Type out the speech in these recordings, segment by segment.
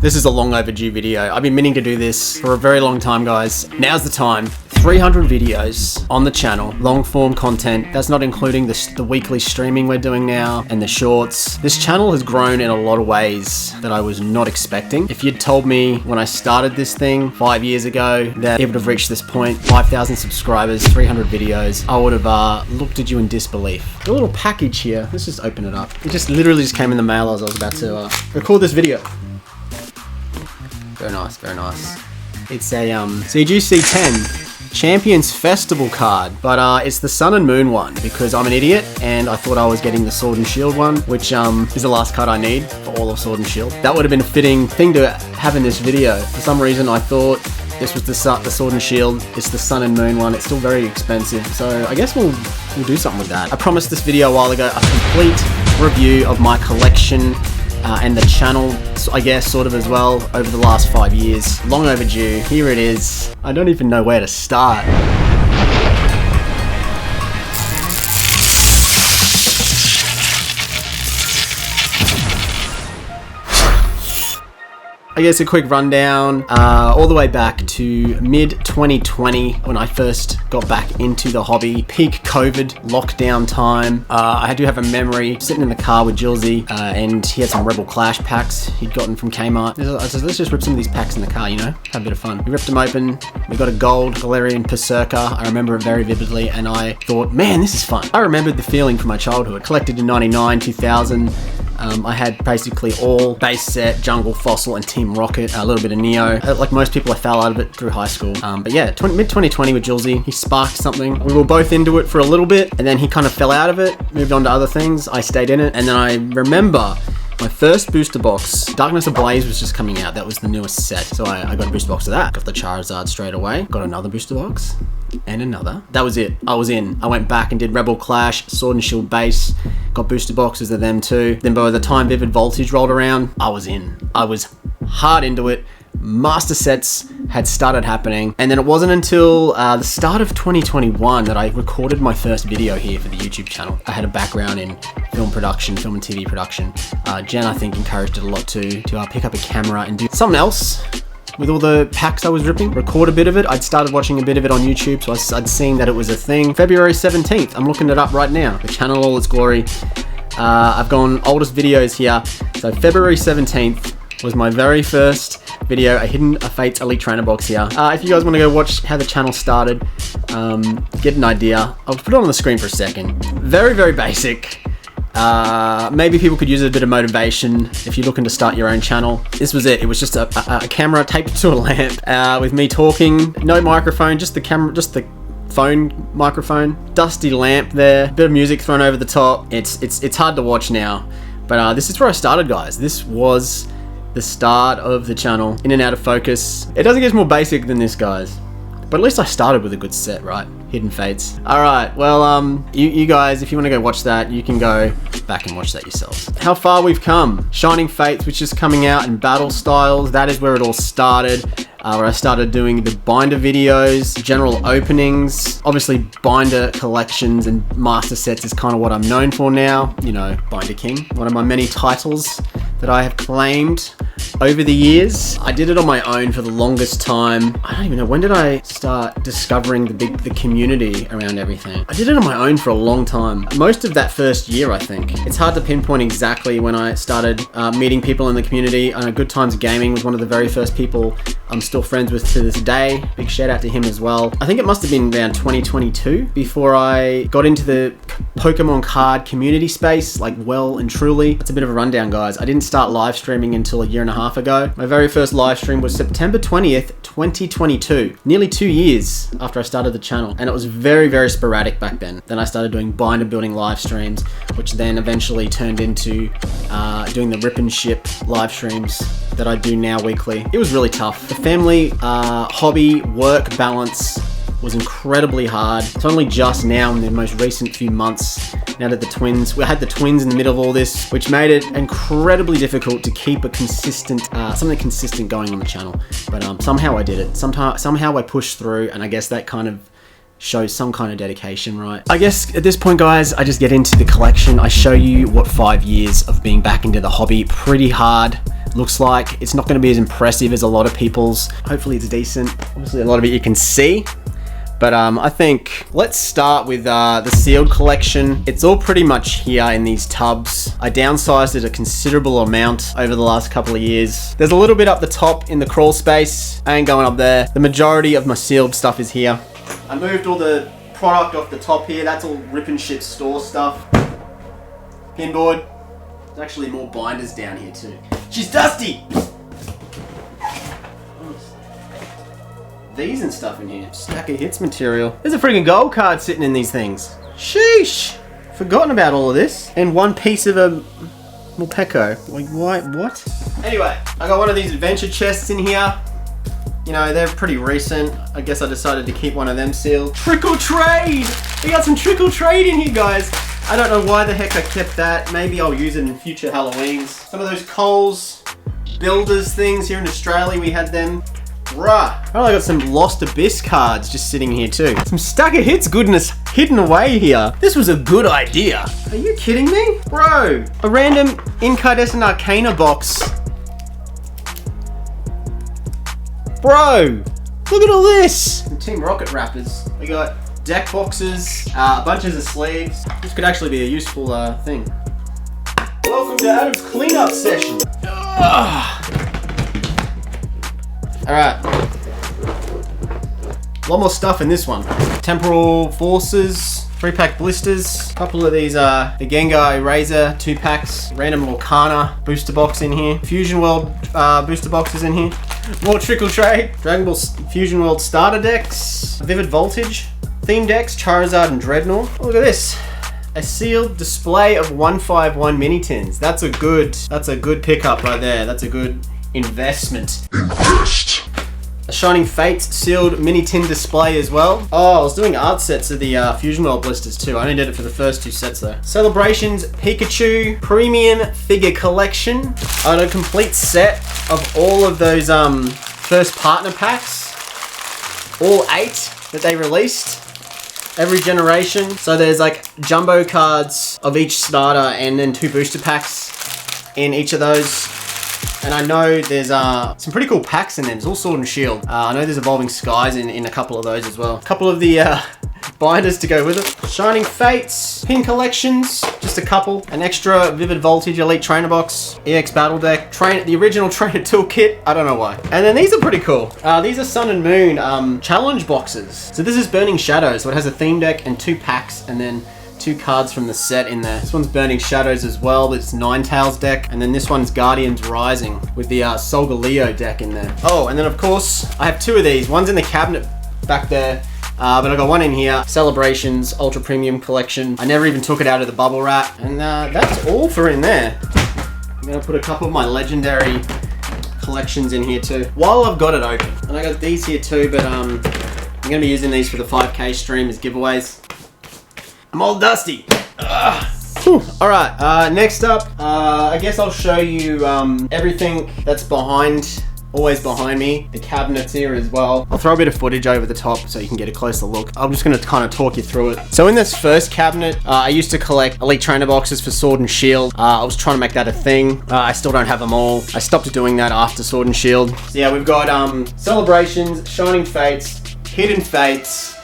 This is a long overdue video. I've been meaning to do this for a very long time, guys. Now's the time. 300 videos on the channel, long form content. That's not including the weekly streaming we're doing now and the shorts. This channel has grown in a lot of ways that I was not expecting. If you'd told me when I started this thing 5 years ago that it would have reached this point, 5,000 subscribers, 300 videos, I would have looked at you in disbelief. A little package here. Let's just open it up. It just literally just came in the mail as I was about to record this video. Very nice, very nice. It's a CGC10 Champions Festival card, but it's the Sun and Moon one because I'm an idiot and I thought I was getting the Sword and Shield one, which is the last card I need for all of Sword and Shield. That would have been a fitting thing to have in this video. For some reason I thought this was the Sword and Shield. It's the Sun and Moon one. It's still very expensive, so I guess we'll do something with that. I promised this video a while ago a complete review of my collection and the channel, I guess, sort of as well, over the last 5 years. Long overdue. Here it is. I don't even know where to start. I guess a quick rundown, all the way back to mid-2020 when I first got back into the hobby. Peak COVID lockdown time. I do have a memory sitting in the car with Jilzy and he had some Rebel Clash packs he'd gotten from Kmart. I said, let's just rip some of these packs in the car, you know, have a bit of fun. We ripped them open. We got a gold Galarian Berserker. I remember it very vividly and I thought, man, this is fun. I remembered the feeling from my childhood. Collected in 99, 2000. I had basically all base set, Jungle, Fossil, and Team Rocket, a little bit of Neo. Like most people, I fell out of it through high school. But yeah, mid-2020 with Jilzy, he sparked something. We were both into it for a little bit, and then he kind of fell out of it, moved on to other things. I stayed in it, and then I remember my first booster box, Darkness Ablaze, was just coming out. That was the newest set. So I got a booster box of that. Got the Charizard straight away. Got another booster box. And another. That was it. I was in. I went back and did Rebel Clash, Sword and Shield base. Got booster boxes of them too. Then by the time Vivid Voltage rolled around, I was in. I was hard into it. Master sets had started happening, and then it wasn't until the start of 2021 that I recorded my first video here for the YouTube channel. I had a background in film production, film and TV production. Jen, I think, encouraged it a lot too, to pick up a camera and do something else with all the packs I was ripping, record a bit of it. I'd started watching a bit of it on YouTube, so I'd seen that it was a thing. February 17th, I'm looking it up right now. The channel, all its glory. I've gone oldest videos here. So February 17th was my very first video, a Hidden Fates Elite Trainer box here. If you guys want to go watch how the channel started, get an idea, I'll put it on the screen for a second. Very, very basic. Maybe people could use a bit of motivation if you're looking to start your own channel. This was it. It was just a camera taped to a lamp with me talking. No microphone, just the camera, just the phone microphone. Dusty lamp there. Bit of music thrown over the top. It's hard to watch now, but this is where I started, guys. This was the start of the channel. In and out of focus. It doesn't get more basic than this, guys. But at least I started with a good set, right? Hidden Fates. Alright, well, you guys, if you want to go watch that, you can go back and watch that yourselves. How far we've come. Shining Fates, which is coming out in battle styles. That is where it all started. Where I started doing the binder videos, general openings. Obviously, binder collections and master sets is kind of what I'm known for now. You know, Binder King. One of my many titles that I have claimed over the years. I did it on my own for the longest time. I don't even know, when did I start discovering the community around everything? I did it on my own for a long time. Most of that first year, I think. It's hard to pinpoint exactly when I started meeting people in the community. I know Good Times Gaming was one of the very first people I'm still friends with to this day. Big shout out to him as well. I think it must have been around 2022 before I got into the Pokemon card community space, like well and truly. It's a bit of a rundown, guys. I didn't start live streaming until a year and a half ago. My very first live stream was September 20th, 2022. Nearly 2 years after I started the channel. And it was very, very sporadic back then. Then I started doing binder building live streams, which then eventually turned into doing the rip and ship live streams that I do now weekly. It was really tough. The family, hobby, work balance was incredibly hard. It's only just now in the most recent few months, now that we had the twins in the middle of all this, which made it incredibly difficult to keep a consistent, something consistent going on the channel. But somehow I did it. Somehow I pushed through, and I guess that kind of shows some kind of dedication, right? I guess at this point, guys, I just get into the collection. I show you what 5 years of being back into the hobby, pretty hard looks like. It's not going to be as impressive as a lot of people's. Hopefully it's decent. Obviously a lot of it you can see. But I think let's start with the sealed collection. It's all pretty much here in these tubs. I downsized it a considerable amount over the last couple of years. There's a little bit up the top in the crawl space. I ain't going up there. The majority of my sealed stuff is here. I moved all the product off the top here. That's all rip and ship store stuff. Pinboard. There's actually more binders down here too. She's dusty! These and stuff in here. Stack of hits material. There's a freaking gold card sitting in these things. Sheesh! Forgotten about all of this. And one piece of a Morpeko. Wait, what? Anyway, I got one of these adventure chests in here. You know, they're pretty recent. I guess I decided to keep one of them sealed. Trickle trade! We got some trickle trade in here, guys. I don't know why the heck I kept that. Maybe I'll use it in future Halloweens. Some of those Coles Builders things here in Australia, we had them. Bruh. Oh, I got some Lost Abyss cards just sitting here too. Some stack of hits goodness hidden away here. This was a good idea. Are you kidding me? Bro, a random Incandescent Arcana box. Bro, look at all this. Some Team Rocket wrappers. We got deck boxes, bunches of sleeves. This could actually be a useful thing. Welcome to Adam's cleanup session. Alright. A lot more stuff in this one. Temporal Forces, 3-pack blisters, a couple of these the Gengar Eraser 2-packs, random Lorcana booster box in here, Fusion World booster boxes in here, more Trickle Trade, Dragon Ball Fusion World starter decks, Vivid Voltage, theme decks, Charizard and Dreadnought. Look at this. A sealed display of 151 mini tins. That's a good pickup right there. That's a good investment. Invest. A Shining Fates sealed mini tin display as well. Oh, I was doing art sets of the Fusion World blisters too. I only did it for the first 2 sets though. Celebrations Pikachu premium figure collection. I had a complete set of all of those first partner packs. All 8 that they released. Every generation. So there's like jumbo cards of each starter and then 2 booster packs in each of those. And I know there's some pretty cool packs in them. There's all Sword and Shield. I know there's Evolving Skies in a couple of those as well. A couple of the binders to go with it. Shining Fates, pin collections, just a couple. An extra Vivid Voltage Elite Trainer box, EX Battle Deck, the original Trainer Toolkit. I don't know why. And then these are pretty cool. These are Sun and Moon challenge boxes. So this is Burning Shadows. So it has a theme deck and 2 packs and then 2 cards from the set in there. This one's Burning Shadows as well, but it's Ninetales deck. And then this one's Guardians Rising with the Solgaleo deck in there. Oh, and then of course, I have 2 of these. One's in the cabinet back there, but I got one in here. Celebrations Ultra Premium Collection. I never even took it out of the bubble wrap. And that's all for in there. I'm gonna put a couple of my legendary collections in here too. While I've got it open. And I got these here too, but I'm gonna be using these for the 5K stream as giveaways. I'm all dusty. Alright, next up, I guess I'll show you everything that's always behind me. The cabinets here as well. I'll throw a bit of footage over the top so you can get a closer look. I'm just going to kind of talk you through it. So in this first cabinet, I used to collect Elite Trainer boxes for Sword and Shield. I was trying to make that a thing. I still don't have them all. I stopped doing that after Sword and Shield. So yeah, we've got Celebrations, Shining Fates, Hidden Fates,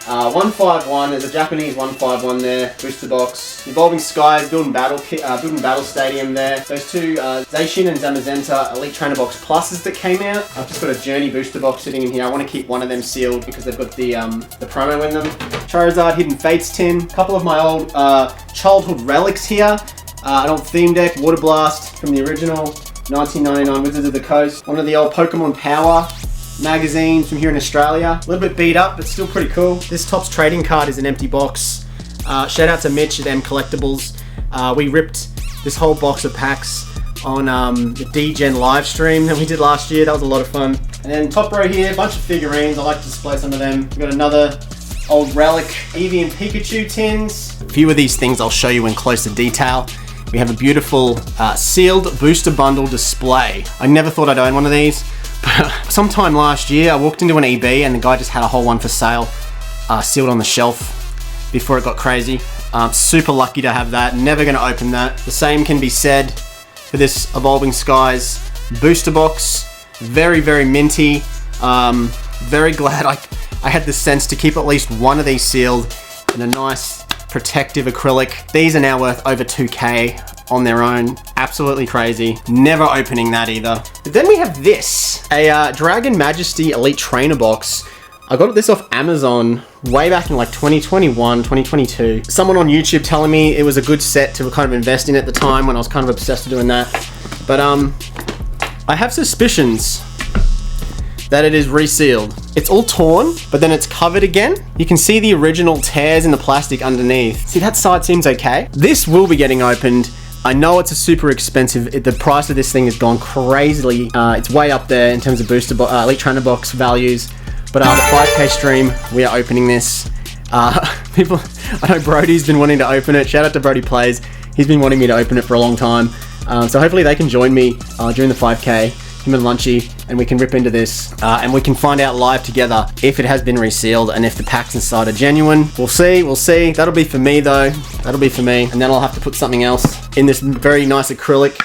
151, there's a Japanese 151 there, booster box, Evolving Skies, Build and Battle Stadium there, those 2 Zacian and Zamazenta Elite Trainer Box Pluses that came out. I've just got a Journey booster box sitting in here. I want to keep one of them sealed because they've got the promo in them. Charizard Hidden Fates tin, a couple of my old childhood relics here, an old theme deck, Water Blast from the original 1999 Wizards of the Coast, one of the old Pokemon Power magazines from here in Australia. A little bit beat up, but still pretty cool. This Topps trading card is an empty box. Shout out to Mitch at M Collectibles. We ripped this whole box of packs on the D-Gen live stream that we did last year. That was a lot of fun. And then top row here, a bunch of figurines. I like to display some of them. We've got another old relic Eevee and Pikachu tins. A few of these things I'll show you in closer detail. We have a beautiful sealed booster bundle display. I never thought I'd own one of these. Sometime last year, I walked into an EB and the guy just had a whole one for sale, sealed on the shelf before it got crazy. Super lucky to have that. Never going to open that. The same can be said for this Evolving Skies booster box. Very, very minty. Very glad I had the sense to keep at least one of these sealed in a nice protective acrylic. These are now worth over 2K on their own. Absolutely crazy. Never opening that either. But then we have this, a Dragon Majesty Elite Trainer box. I got this off Amazon way back in like 2021, 2022. Someone on YouTube telling me it was a good set to kind of invest in at the time when I was kind of obsessed with doing that. But I have suspicions that it is resealed. It's all torn, but then it's covered again. You can see the original tears in the plastic underneath. See, that side seems okay. This will be getting opened. I know it's a super expensive. The price of this thing has gone crazily. It's way up there in terms of Elite Trainer box values. But the 5K stream, we are opening this. People, I know Brody's been wanting to open it. Shout out to Brody Plays. He's been wanting me to open it for a long time. So hopefully they can join me during the 5K. Him and Lunchy, and we can rip into this and we can find out live together if it has been resealed and if the packs inside are genuine. We'll see. That'll be for me though. That'll be for me, and then I'll have to put something else in this very nice acrylic.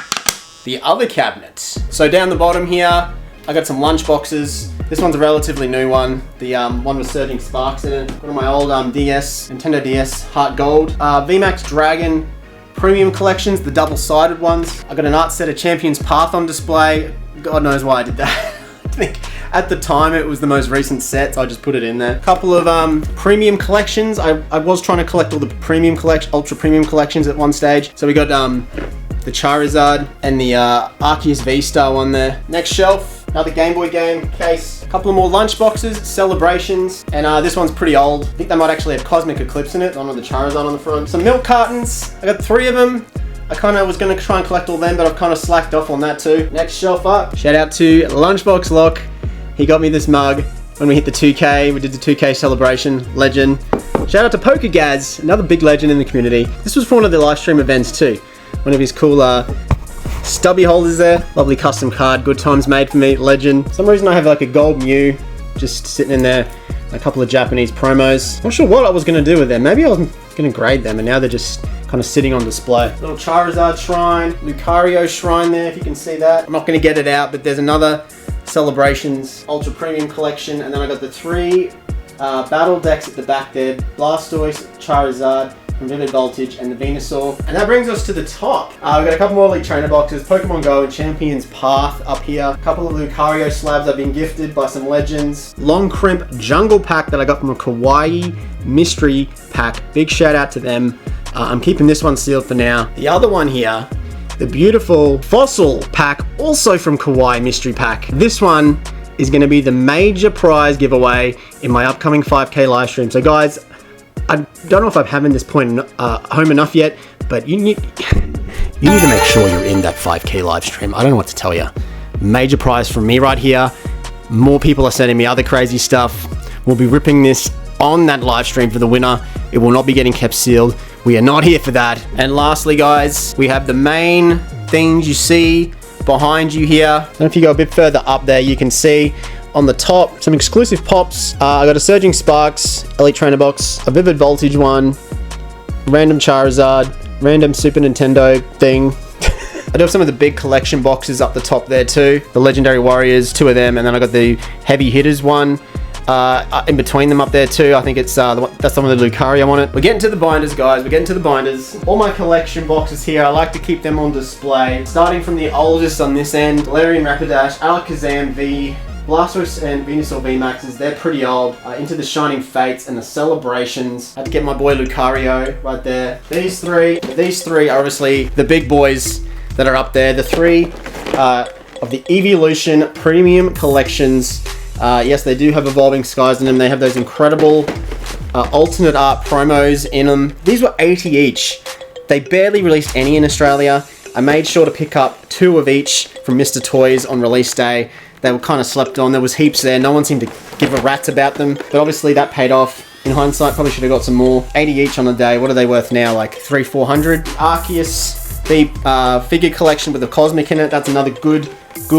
The other cabinet. So down the bottom here, I got some lunch boxes. This one's a relatively new one. The one with Surging Sparks in it. One of my old Nintendo DS Heart Gold. VMAX Dragon Premium Collections, the double-sided ones. I got an art set of Champions Path on display. God knows why I did that. I think at the time it was the most recent set, so I just put it in there. A couple of premium collections. I was trying to collect all the premium ultra premium collections at one stage. So we got the Charizard and the Arceus V-Star one there. Next shelf, another Game Boy game case. A couple of more lunch boxes, Celebrations, and this one's pretty old. I think they might actually have Cosmic Eclipse in it, one with the Charizard on the front. Some milk cartons. I got 3 of them. I kind of was going to try and collect all them, but I've kind of slacked off on that too. Next shelf up. Shout out to Lunchbox Lock. He got me this mug when we hit the 2K. We did the 2K celebration. Legend. Shout out to PokerGaz, another big legend in the community. This was for one of the live stream events too. One of his cool stubby holders there. Lovely custom card. Good times made for me. Legend. For some reason I have like a gold Mew just sitting in there. A couple of Japanese promos. Not sure what I was going to do with them. Maybe I was going to grade them, and now they're just kind of sitting on display. Little Charizard shrine, Lucario shrine there, if you can see that. I'm not going to get it out, but there's another Celebrations Ultra Premium Collection, and then I got the 3 battle decks at the back there. Blastoise, Charizard, from Vivid Voltage, and the Venusaur. And that brings us to the top. We've got a couple more Elite Trainer boxes, Pokemon Go and Champions Path up here. A couple of Lucario slabs I've been gifted by some legends. Long Crimp Jungle Pack that I got from a Kawaii Mystery Pack. Big shout out to them. I'm keeping this one sealed for now. The other one here, the beautiful Fossil Pack, also from Kawaii Mystery Pack. This one is going to be the major prize giveaway in my upcoming 5K live stream. So guys, I don't know if I'm having this point home enough yet, but you need to make sure you're in that 5K live stream. I don't know what to tell you. Major prize from me right here. More people are sending me other crazy stuff. We'll be ripping this on that live stream for the winner. It will not be getting kept sealed. We are not here for that. And lastly, guys, we have the main things you see behind you here. And if you go a bit further up there, you can see on the top some exclusive pops. I got a Surging Sparks Elite Trainer box, a Vivid Voltage one, random Charizard, random Super Nintendo thing. I do have some of the big collection boxes up the top there too. The Legendary Warriors, 2 of them, and then I got the Heavy Hitters one. In between them up there too. I think it's that's some of the Lucario on it. We're getting to the binders, guys. We're getting to the binders. All my collection boxes here, I like to keep them on display. Starting from the oldest on this end, Galarian Rapidash, Alakazam V, Blastoise and Venusaur VMAXs, they're pretty old. Into the Shining Fates and the Celebrations. I had to get my boy Lucario right there. These three are obviously the big boys that are up there. The 3 of the Evolution Premium Collections. Yes, they do have Evolving Skies in them. They have those incredible alternate art promos in them. These were 80 each. They barely released any in Australia. I made sure to pick up 2 of each from Mr. Toys on release day. They were kind of slept on. There was heaps there. No one seemed to give a rat's about them. But obviously that paid off. In hindsight, probably should have got some more. 80 each on the day. What are they worth now? Like 300-400? Arceus, the figure collection with the Cosmic in it. That's another good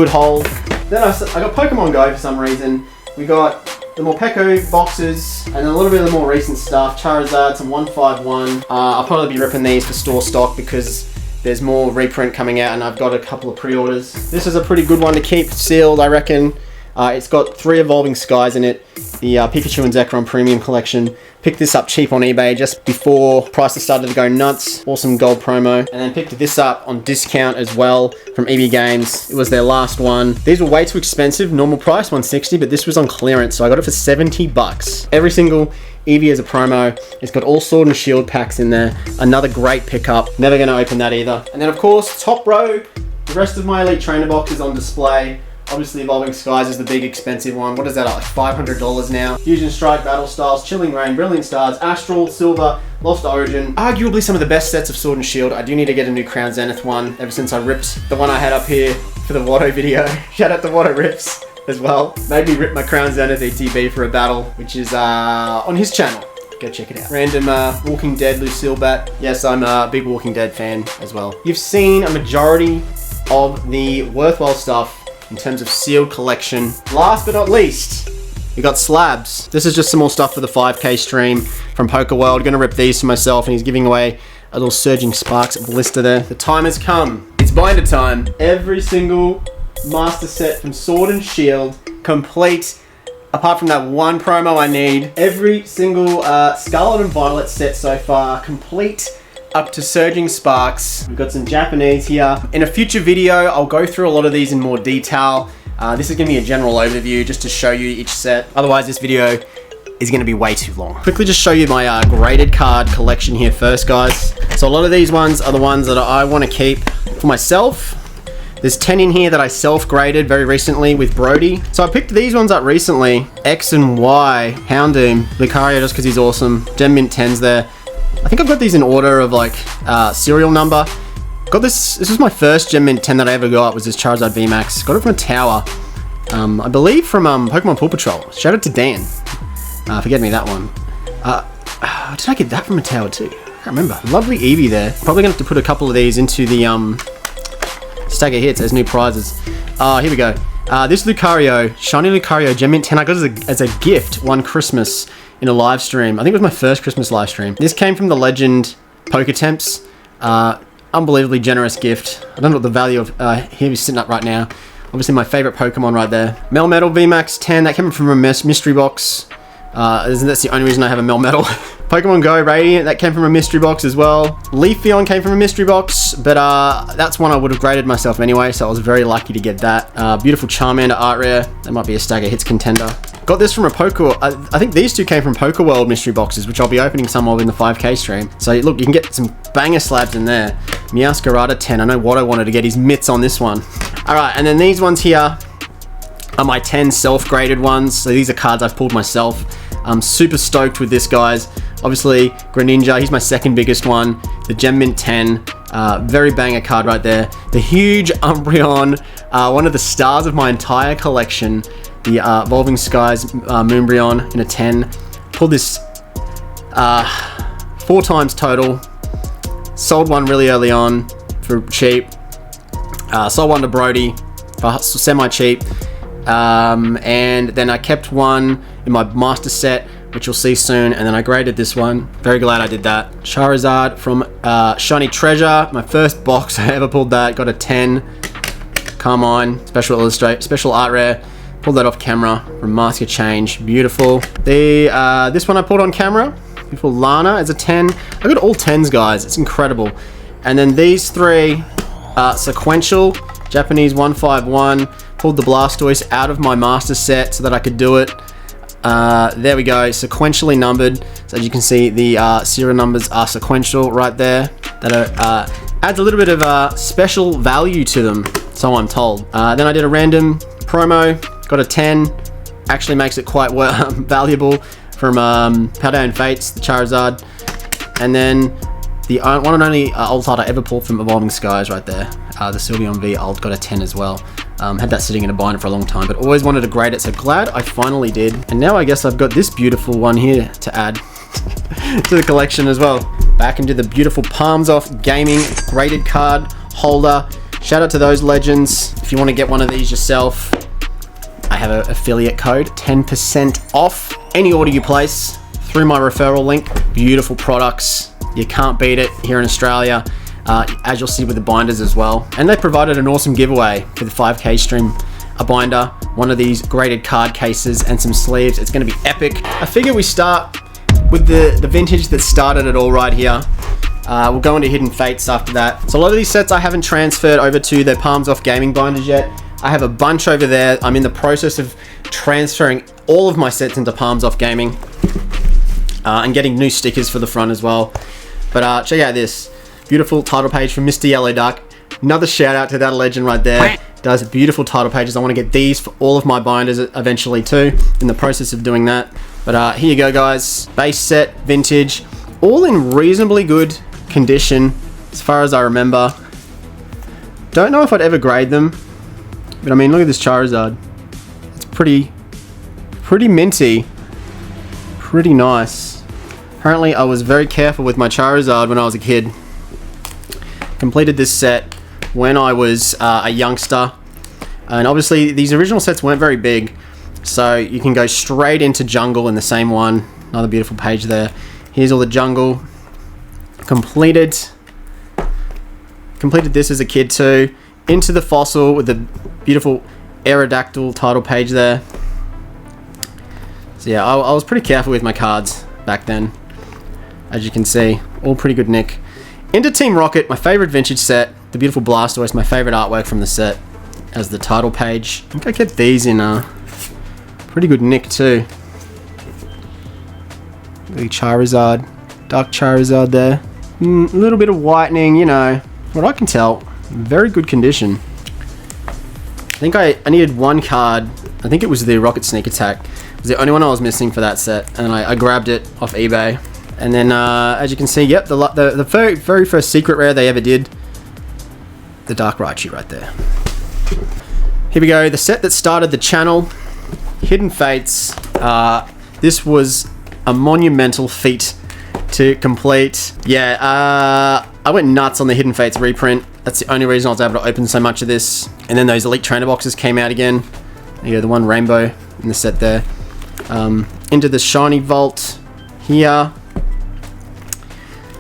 haul. Then I got Pokemon Go for some reason. We got the Morpeko boxes, and a little bit of the more recent stuff. Charizard, some 151. I'll probably be ripping these for store stock because there's more reprint coming out, and I've got a couple of pre-orders. This is a pretty good one to keep sealed, I reckon. It's got 3 Evolving Skies in it. The Pikachu and Zekrom Premium Collection. Picked this up cheap on eBay just before prices started to go nuts. Awesome gold promo. And then picked this up on discount as well from Eevee Games. It was their last one. These were way too expensive. Normal price, $160, but this was on clearance, so I got it for $70. Every single Eevee is a promo. It's got all Sword and Shield packs in there. Another great pickup. Never going to open that either. And then, of course, top row, the rest of my Elite Trainer box is on display. Obviously, Evolving Skies is the big expensive one. What is that, like $500 now? Fusion Strike, Battle Styles, Chilling Reign, Brilliant Stars, Astral, Silver, Lost Origin. Arguably some of the best sets of Sword and Shield. I do need to get a new Crown Zenith one ever since I ripped the one I had up here for the Watto video. Shout out to Watto Rips as well. Made me rip my Crown Zenith ETB for a battle, which is on his channel. Go check it out. Random Walking Dead Lucille Bat. Yes, I'm a big Walking Dead fan as well. You've seen a majority of the worthwhile stuff in terms of sealed collection. Last but not least, we got slabs. This is just some more stuff for the 5K stream from Pokeworld. Gonna rip these for myself, and he's giving away a little Surging Sparks blister there. The time has come. It's binder time. Every single master set from Sword and Shield, complete, apart from that one promo I need. Every single Scarlet and Violet set so far, complete, up to Surging Sparks. We've got some Japanese here. In a future video, I'll go through a lot of these in more detail. This is gonna be a general overview just to show you each set. Otherwise, this video is gonna be way too long. Quickly just show you my graded card collection here first, guys. So a lot of these ones are the ones that I wanna keep for myself. There's 10 in here that I self-graded very recently with Brody. So I picked these ones up recently. X and Y, Houndoom, Lucario just because he's awesome. Gem Mint 10s there. I think I've got these in order of like serial number. Got this was my first Gem Mint 10 that I ever got, was this Charizard VMAX. Got it from a tower. I believe from Pokemon Paw Patrol. Shout out to Dan. Forget me that one. Did I get that from a tower too? I can't remember. Lovely Eevee there. Probably gonna have to put a couple of these into the Stagger Hits as new prizes. Here we go. This Lucario, Shiny Lucario Gem Mint 10, I got as a gift one Christmas in a live stream. I think it was my first Christmas live stream. This came from the Legend Poketemps. Unbelievably generous gift. I don't know what the value of here he's sitting up right now. Obviously my favorite Pokemon right there. Melmetal VMAX 10, that came from a mystery box. That's the only reason I have a Melmetal. Pokemon Go Radiant, that came from a mystery box as well. Leafeon came from a mystery box, but that's one I would have graded myself anyway, so I was very lucky to get that. Beautiful Charmander Art Rare, that might be a Stagger Hits contender. Got this from a I think these two came from Pokeworld mystery boxes, which I'll be opening some of in the 5K stream. So look, you can get some banger slabs in there. Masquerade 10, I know what I wanted to get his mitts on this one. Alright, and then these ones here are my 10 self-graded ones. So these are cards I've pulled myself. I'm super stoked with this, guys. Obviously, Greninja, he's my second biggest one. The Gem Mint 10, very banger card right there. The huge Umbreon, one of the stars of my entire collection. The Evolving Skies Moonbreon in a 10. Pulled this 4 times total. Sold one really early on for cheap. Sold one to Brody for semi-cheap. And then I kept one in my master set, which you'll see soon, and then I graded this one. Very glad I did that. Charizard from Shiny Treasure, my first box I ever pulled that, got a 10. Come on, special art rare. Pulled that off camera from Mask of Change, beautiful. This one I pulled on camera, beautiful Lana as a 10. I got all 10s, guys, it's incredible. And then these 3 sequential, Japanese 151. Pulled the Blastoise out of my master set so that I could do it. There we go, sequentially numbered. So as you can see, the serial numbers are sequential right there. That adds a little bit of special value to them, so I'm told. Then I did a random promo, got a 10. Actually makes it quite valuable from Paldean Fates, the Charizard. And then the one and only old card I ever pulled from Evolving Skies right there. The Sylveon V Old got a 10 as well. Had that sitting in a binder for a long time, but always wanted to grade it, so glad I finally did. And now I guess I've got this beautiful one here to add to the collection as well. Back into the beautiful Palms Off Gaming graded card holder. Shout out to those legends. If you want to get one of these yourself, I have an affiliate code, 10% off any order you place through my referral link. Beautiful products. You can't beat it here in Australia. as you'll see with the binders as well. And they provided an awesome giveaway for the 5K stream. A binder, one of these graded card cases, and some sleeves. It's going to be epic. I figure we start with the vintage that started it all right here. We'll go into Hidden Fates after that. So a lot of these sets I haven't transferred over to the Palms Off Gaming binders yet. I have a bunch over there. I'm in the process of transferring all of my sets into Palms Off Gaming and getting new stickers for the front as well. But check out this beautiful title page from Mr. Yellow Duck. Another shout out to that legend right there. Does beautiful title pages. I want to get these for all of my binders eventually too. In the process of doing that. But here you go, guys. Base set, vintage, all in reasonably good condition as far as I remember. Don't know if I'd ever grade them, but I mean, look at this Charizard. It's pretty minty, pretty nice. Apparently I was very careful with my Charizard when I was a kid. Completed this set when I was a youngster, and obviously these original sets weren't very big, so you can go straight into jungle in the same one. Another beautiful page there. Here's all the jungle. Completed this as a kid too. Into the fossil with the beautiful Aerodactyl title page there. So yeah, I was pretty careful with my cards back then. As you can see, all pretty good nick. Into Team Rocket, my favorite vintage set. The beautiful Blastoise, my favorite artwork from the set, as the title page. I think I kept these in pretty good nick too. The Charizard, Dark Charizard there. A little bit of whitening, you know, what I can tell, very good condition. I think I needed one card. I think it was the Rocket Sneak Attack. It was the only one I was missing for that set, and I grabbed it off eBay. And then, as you can see, yep, the very first secret rare they ever did. The Dark Raichu right there. Here we go, the set that started the channel, Hidden Fates. This was a monumental feat to complete. Yeah, I went nuts on the Hidden Fates reprint. That's the only reason I was able to open so much of this. And then those Elite Trainer boxes came out again. Yeah, the one rainbow in the set there. Into the Shiny Vault here.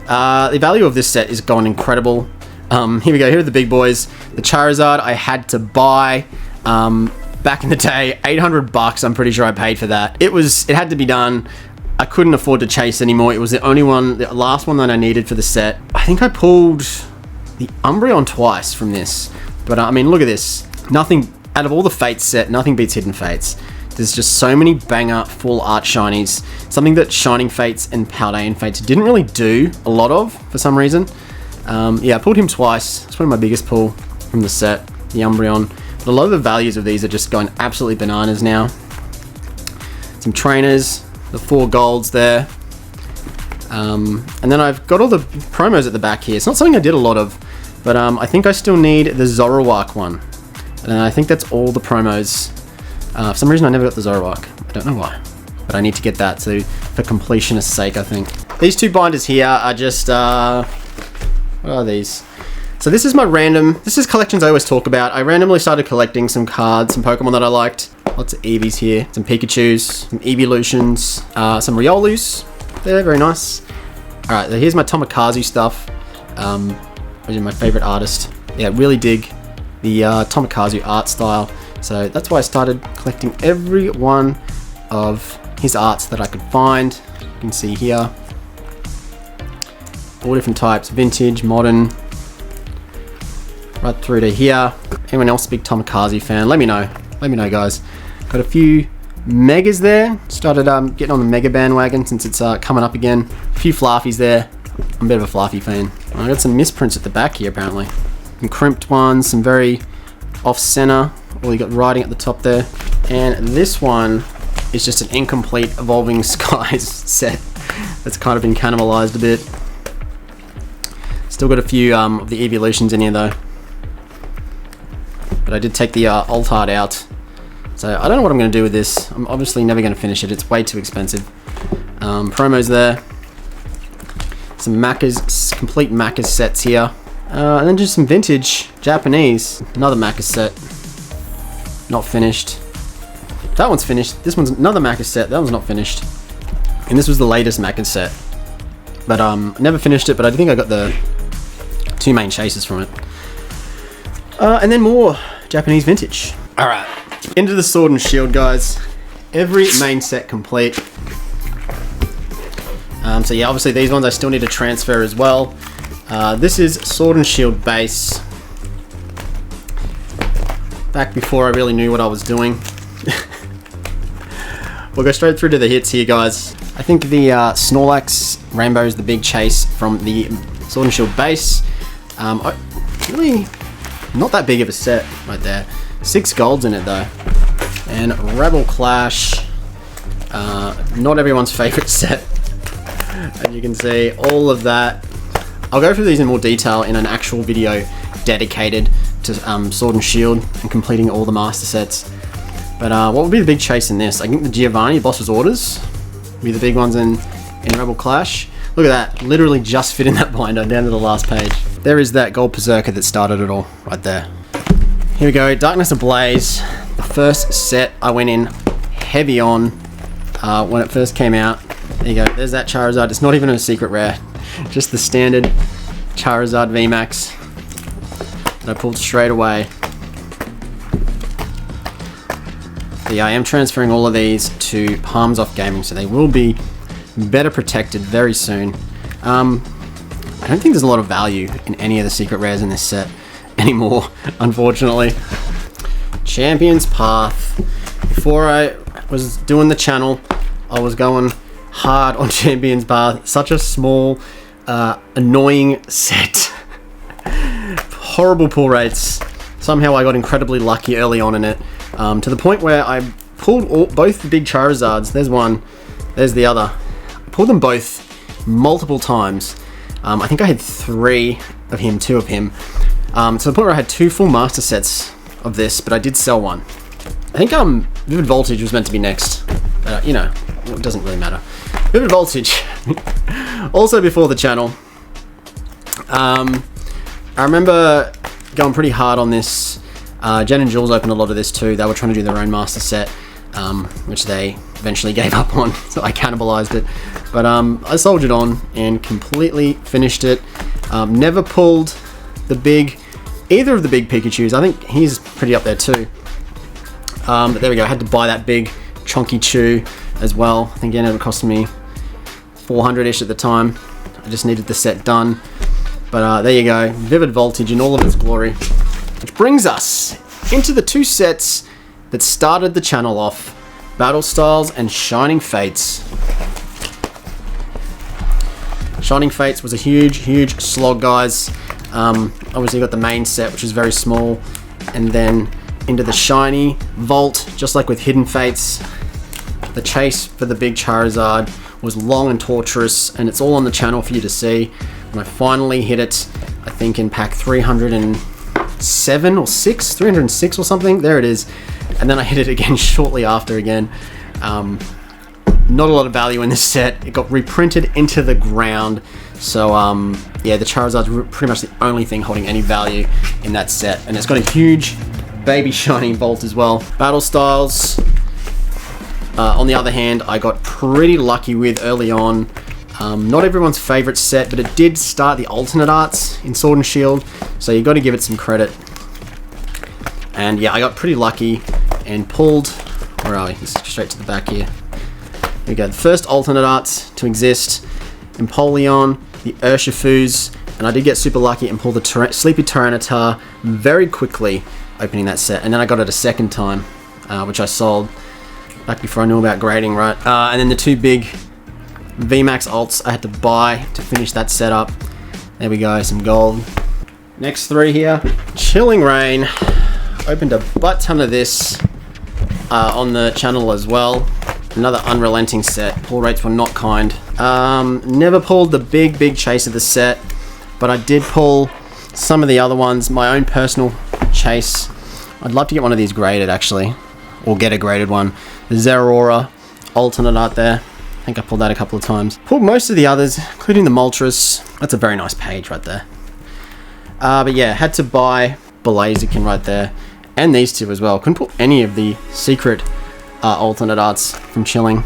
The value of this set is gone incredible. Here we go, here are the big boys. The Charizard I had to buy back in the day, 800 bucks, I'm pretty sure I paid for that. It had to be done. I couldn't afford to chase anymore. It was the only one, the last one that I needed for the set. I think I pulled the Umbreon twice from this. But I mean, look at this. Nothing, out of all the Fates set, nothing beats Hidden Fates. There's just so many banger full art shinies. Something that Shining Fates and Paldean Fates didn't really do a lot of for some reason. Yeah, I pulled him twice. It's probably my biggest pull from the set, the Umbreon. But a lot of the values of these are just going absolutely bananas now. Some trainers, the 4 golds there. And then I've got all the promos at the back here. It's not something I did a lot of, but I think I still need the Zoroark one. And I think that's all the promos. For some reason I never got the Zoroark. I don't know why. But I need to get that too, for completionist's sake, I think. These 2 binders here are just, what are these? So this is collections I always talk about. I randomly started collecting some cards, some Pokemon that I liked. Lots of Eevees here, some Pikachus, some Eeveelutions, some Riolus. They're very nice. Alright, here's my Tomokazu stuff. Which is my favorite artist. Yeah, really dig the Tomokazu art style. So that's why I started collecting every one of his arts that I could find. You can see here. All different types, vintage, modern, right through to here. Anyone else a big Tomokazu fan? Let me know. Let me know, guys. Got a few Megas there. Started getting on the Mega bandwagon since it's coming up again. A few Fluffies there. I'm a bit of a Fluffy fan. I got some misprints at the back here, apparently. Some crimped ones, some very off-center. Well, you got writing at the top there. And this one is just an incomplete Evolving Skies set that's kind of been cannibalized a bit. Still got a few of the Eeveelutions in here though. But I did take the alt art out. So I don't know what I'm going to do with this. I'm obviously never going to finish it. It's way too expensive. Promos there. Some Macas, complete Macas sets here. And then just some vintage Japanese. Another Macas set. Not finished. That one's finished. This one's another Macas set. That one's not finished. And this was the latest Macas set. But I never finished it, but I think I got the two main chases from it. And then more Japanese vintage. Alright, into the Sword and Shield, guys. Every main set complete. So yeah, obviously these ones I still need to transfer as well. This is Sword and Shield base. Back before I really knew what I was doing. We'll go straight through to the hits here, guys. I think the Snorlax Rainbow is the big chase from the Sword and Shield base. Really not that big of a set right there. 6 golds in it though. And Rebel Clash. Not everyone's favorite set. As you can see, all of that. I'll go through these in more detail in an actual video dedicated to Sword and Shield and completing all the master sets. But what would be the big chase in this? I think the Giovanni, Boss's Orders, would be the big ones in Rebel Clash. Look at that, literally just fit in that binder down to the last page. There is that Gold Berserker that started it all, right there. Here we go, Darkness Ablaze. The first set I went in heavy on when it first came out. There you go, there's that Charizard. It's not even a secret rare, just the standard Charizard VMAX that I pulled straight away. But yeah, I am transferring all of these to Palms Off Gaming, so they will be better protected very soon. I don't think there's a lot of value in any of the secret rares in this set anymore, unfortunately. Champions Path. Before I was doing the channel, I was going hard on Champions Path. Such a small, annoying set. Horrible pull rates. Somehow I got incredibly lucky early on in it, to the point where I pulled both the big Charizards. There's one, there's the other. I pulled them both multiple times. I think I had 3 of him, 2 of him. To the point where I had 2 full master sets of this, but I did sell one. I think Vivid Voltage was meant to be next. You know, it doesn't really matter. Vivid Voltage. Also before the channel. I remember going pretty hard on this. Jen and Jules opened a lot of this too. They were trying to do their own master set, which they eventually gave up on, so I cannibalized it. But I soldiered on and completely finished it. Never pulled either of the big Pikachus. I think he's pretty up there too. But there we go. I had to buy that big chunky chew as well. I think it ended up costing me 400-ish at the time. I just needed the set done. But there you go. Vivid Voltage in all of its glory. Which brings us into the 2 sets that started the channel off. Battle Styles and Shining Fates. Shining Fates was a huge slog, guys. Obviously got the main set, which is very small, and then into the shiny vault, just like with Hidden Fates. The chase for the big Charizard was long and torturous, and it's all on the channel for you to see. When I finally hit it, I think in pack 307 or 6, 306 or something, there it is. And then I hit it again shortly after again. Not a lot of value in this set. It got reprinted into the ground. So yeah, the Charizard's pretty much the only thing holding any value in that set. And it's got a huge baby shiny vault as well. Battle Styles, on the other hand, I got pretty lucky with early on. Not everyone's favorite set, but it did start the alternate arts in Sword and Shield, so you got to give it some credit. And yeah, I got pretty lucky and pulled, where are we? Straight to the back here. Here we go, the first alternate arts to exist, Empoleon, the Urshifus, and I did get super lucky and pulled the Sleepy Tyranitar very quickly, opening that set. And then I got it a second time, which I sold back before I knew about grading, right? And then the 2 big VMAX alts I had to buy to finish that setup. There we go, some gold. Next 3 here. Chilling Reign. Opened a butt ton of this on the channel as well. Another unrelenting set. Pull rates were not kind. Never pulled the big chase of the set, but I did pull some of the other ones. My own personal chase. I'd love to get one of these graded actually, or get a graded one. The Zeraora alternate art there. I think I pulled that a couple of times. Pulled most of the others, including the Moltres. That's a very nice page right there. But yeah, had to buy Blaziken right there. And these 2 as well. Couldn't pull any of the secret alternate arts from Chilling.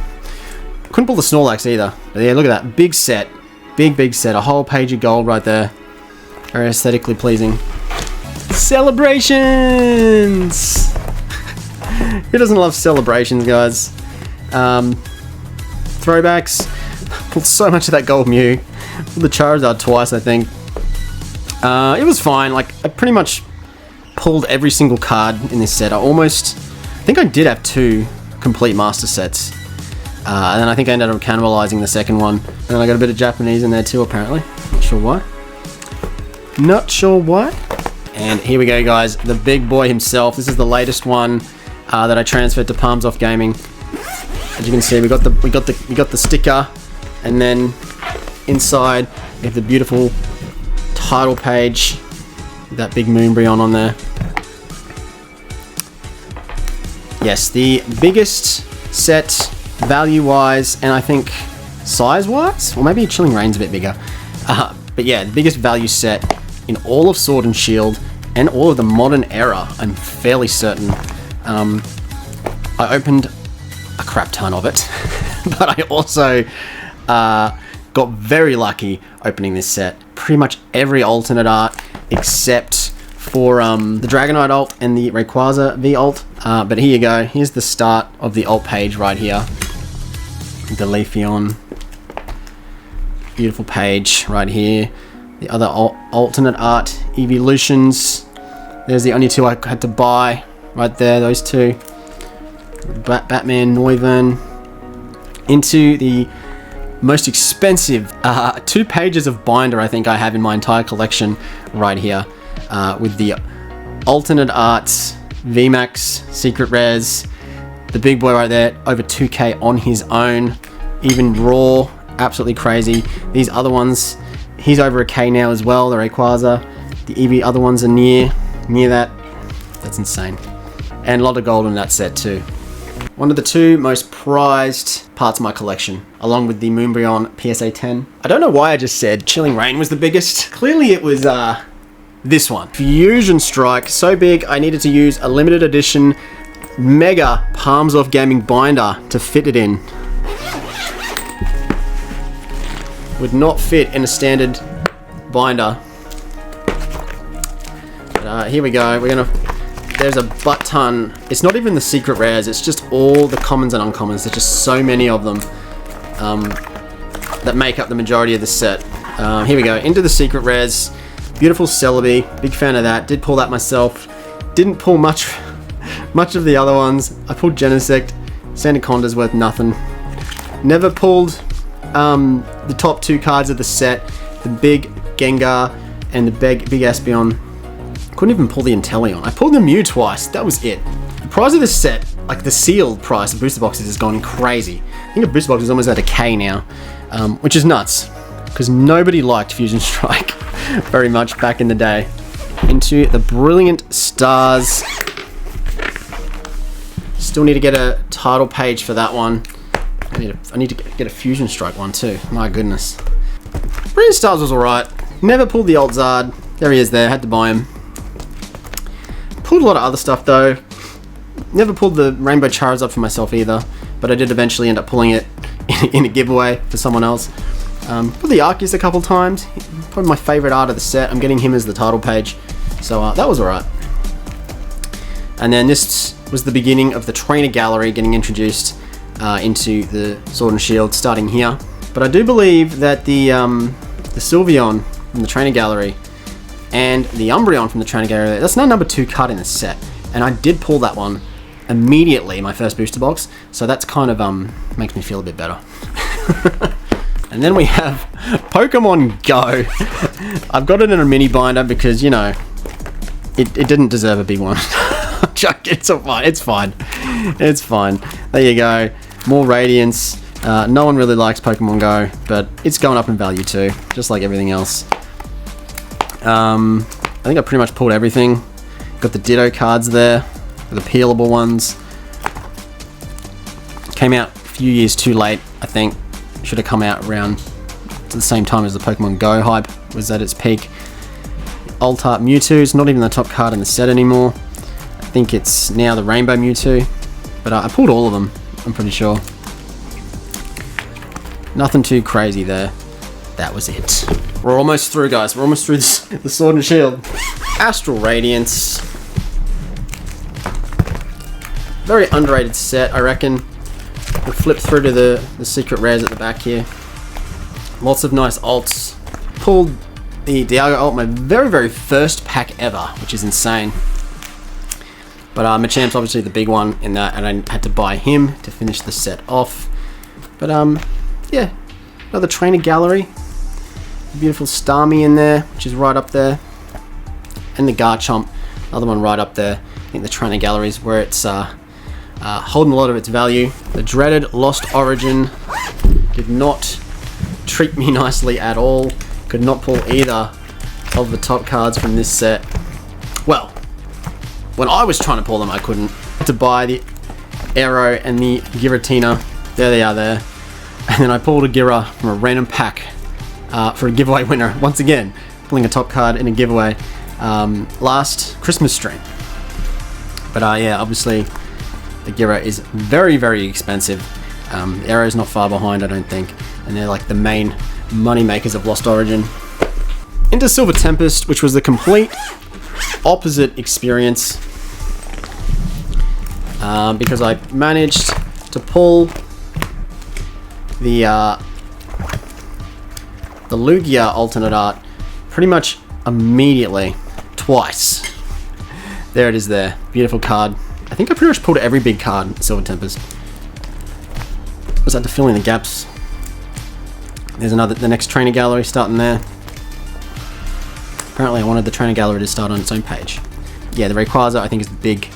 Couldn't pull the Snorlax either. But yeah, look at that. Big set. Big set. A whole page of gold right there. Very aesthetically pleasing. Celebrations! Who doesn't love celebrations, guys? Throwbacks. Pulled so much of that gold Mew. Pulled the Charizard twice, I think. It was fine. Like, I pretty much pulled every single card in this set. I think I did have 2 complete master sets. And then I think I ended up cannibalizing the second one. And then I got a bit of Japanese in there too, apparently. Not sure why. Not sure why. And here we go, guys. The big boy himself. This is the latest one that I transferred to Palms Off Gaming. As you can see, we got the sticker, and then inside we have the beautiful title page with that big Moonbryon on there. Yes, the biggest set value-wise, and I think size-wise, well, maybe Chilling Reign's a bit bigger. But yeah, the biggest value set in all of Sword and Shield and all of the modern era, I'm fairly certain. I opened a crap ton of it, but I also got very lucky opening this set. Pretty much every alternate art except for the Dragonite alt and the Rayquaza V alt. But here you go. Here's the start of the alt page right here. The Leafeon. Beautiful page right here. The other alternate art evolutions. There's the only 2 I had to buy right there, those 2. Batman, Noivern. Into the most expensive 2 pages of binder I think I have in my entire collection right here, with the alternate arts, VMAX, secret rares, the big boy right there, over 2k on his own, even raw, absolutely crazy. These other ones, he's over a k now as well, the Rayquaza. The Eevee other ones are near that. That's insane. And a lot of gold in that set too. One of the 2 most prized parts of my collection, along with the Moonbryon PSA 10. I don't know why I just said Chilling Reign was the biggest. Clearly it was this one. Fusion Strike, so big I needed to use a limited edition mega Palms Off Gaming binder to fit it in. Would not fit in a standard binder. But here we go. There's a butt ton. It's not even the secret rares, it's just all the commons and uncommons. There's just so many of them that make up the majority of the set. Here we go, into the secret rares. Beautiful Celebi, big fan of that. Did pull that myself. Didn't pull much of the other ones. I pulled Genesect. Sandaconda's worth nothing. Never pulled the top 2 cards of the set. The big Gengar and the big Espeon. Couldn't even pull the Inteleon. I pulled the Mew twice. That was it. The price of this set, like the sealed price of booster boxes, has gone crazy. I think a booster box is almost at a K now, which is nuts, because nobody liked Fusion Strike very much back in the day. Into the Brilliant Stars. Still need to get a title page for that one. I need to get a Fusion Strike one too. My goodness. Brilliant Stars was alright. Never pulled the Alt Zard. There he is there. Had to buy him. Pulled a lot of other stuff though. Never pulled the Rainbow Charizard for myself either, but I did eventually end up pulling it in a giveaway for someone else. Pulled the Arceus a couple times. Probably my favourite art of the set. I'm getting him as the title page. So that was alright. And then this was the beginning of the trainer gallery getting introduced into the Sword and Shield, starting here. But I do believe that the Sylveon from the trainer gallery and the Umbreon from the trainer gallery, that's now number 2 card in the set. And I did pull that one immediately in my first booster box, so that's kind of makes me feel a bit better. And then we have Pokemon Go. I've got it in a mini binder because, you know, it didn't deserve a big one. It's fine. It's fine. It's fine. There you go. More Radiance. No one really likes Pokemon Go, but it's going up in value too, just like everything else. I think I pretty much pulled everything. Got the Ditto cards there, the peelable ones. Came out a few years too late, I think. Should have come out around to the same time as the Pokemon Go hype was at its peak. Alt-Art Mewtwo's not even the top card in the set anymore. I think it's now the Rainbow Mewtwo, but I pulled all of them, I'm pretty sure. Nothing too crazy there. That was it. We're almost through, guys. We're almost through this, the Sword and Shield. Astral Radiance. Very underrated set, I reckon. We'll flip through to the secret rares at the back here. Lots of nice alts. Pulled the Dialga ult, my very, very first pack ever, which is insane. But Machamp's obviously the big one in that, and I had to buy him to finish the set off. But yeah, another trainer gallery. Beautiful Starmie in there, which is right up there. And the Garchomp, another one right up there. I think the trainer gallery is where it's holding a lot of its value. The dreaded Lost Origin did not treat me nicely at all. Could not pull either of the top cards from this set. Well, when I was trying to pull them, I couldn't. To buy the Aero and the Giratina. There they are there. And then I pulled a Gira from a random pack for a giveaway winner. Once again, pulling a top card in a giveaway last Christmas stream. But yeah, obviously the Gira is very, very expensive. The Aero is not far behind, I don't think. And they're like the main money makers of Lost Origin. Into Silver Tempest, which was the complete opposite experience. Because I managed to pull the Lugia alternate art pretty much immediately, twice. There it is there, beautiful card. I think I pretty much pulled every big card in Silver Tempest. Just had to fill in the gaps. There's the next trainer gallery starting there. Apparently I wanted the trainer gallery to start on its own page. Yeah, the Rayquaza I think is the big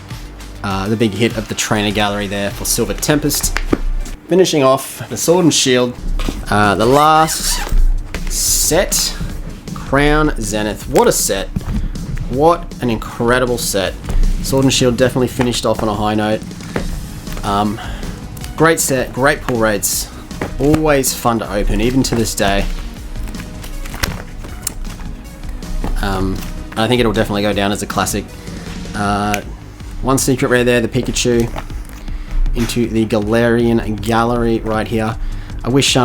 hit of the trainer gallery there for Silver Tempest. Finishing off the Sword and Shield. The last set, Crown Zenith. What a set. What an incredible set. Sword and Shield definitely finished off on a high note. Great set, great pull rates. Always fun to open, even to this day. I think it'll definitely go down as a classic. One secret rare there, the Pikachu. Into the Galarian Gallery right here. I wish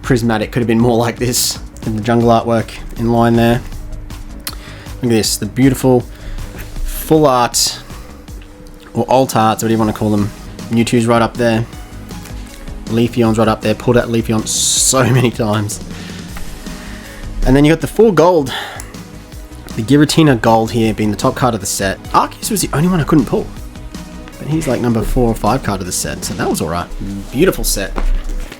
Prismatic could have been more like this in the jungle artwork in line there. Look at this, the beautiful full art, or alt arts, whatever you want to call them. Mewtwo's right up there. Leafeon's right up there. Pulled out Leafeon so many times. And then you got the 4 gold. The Giratina gold here being the top card of the set. Arceus was the only one I couldn't pull. But he's like number 4 or 5 card of the set. So that was alright. Beautiful set.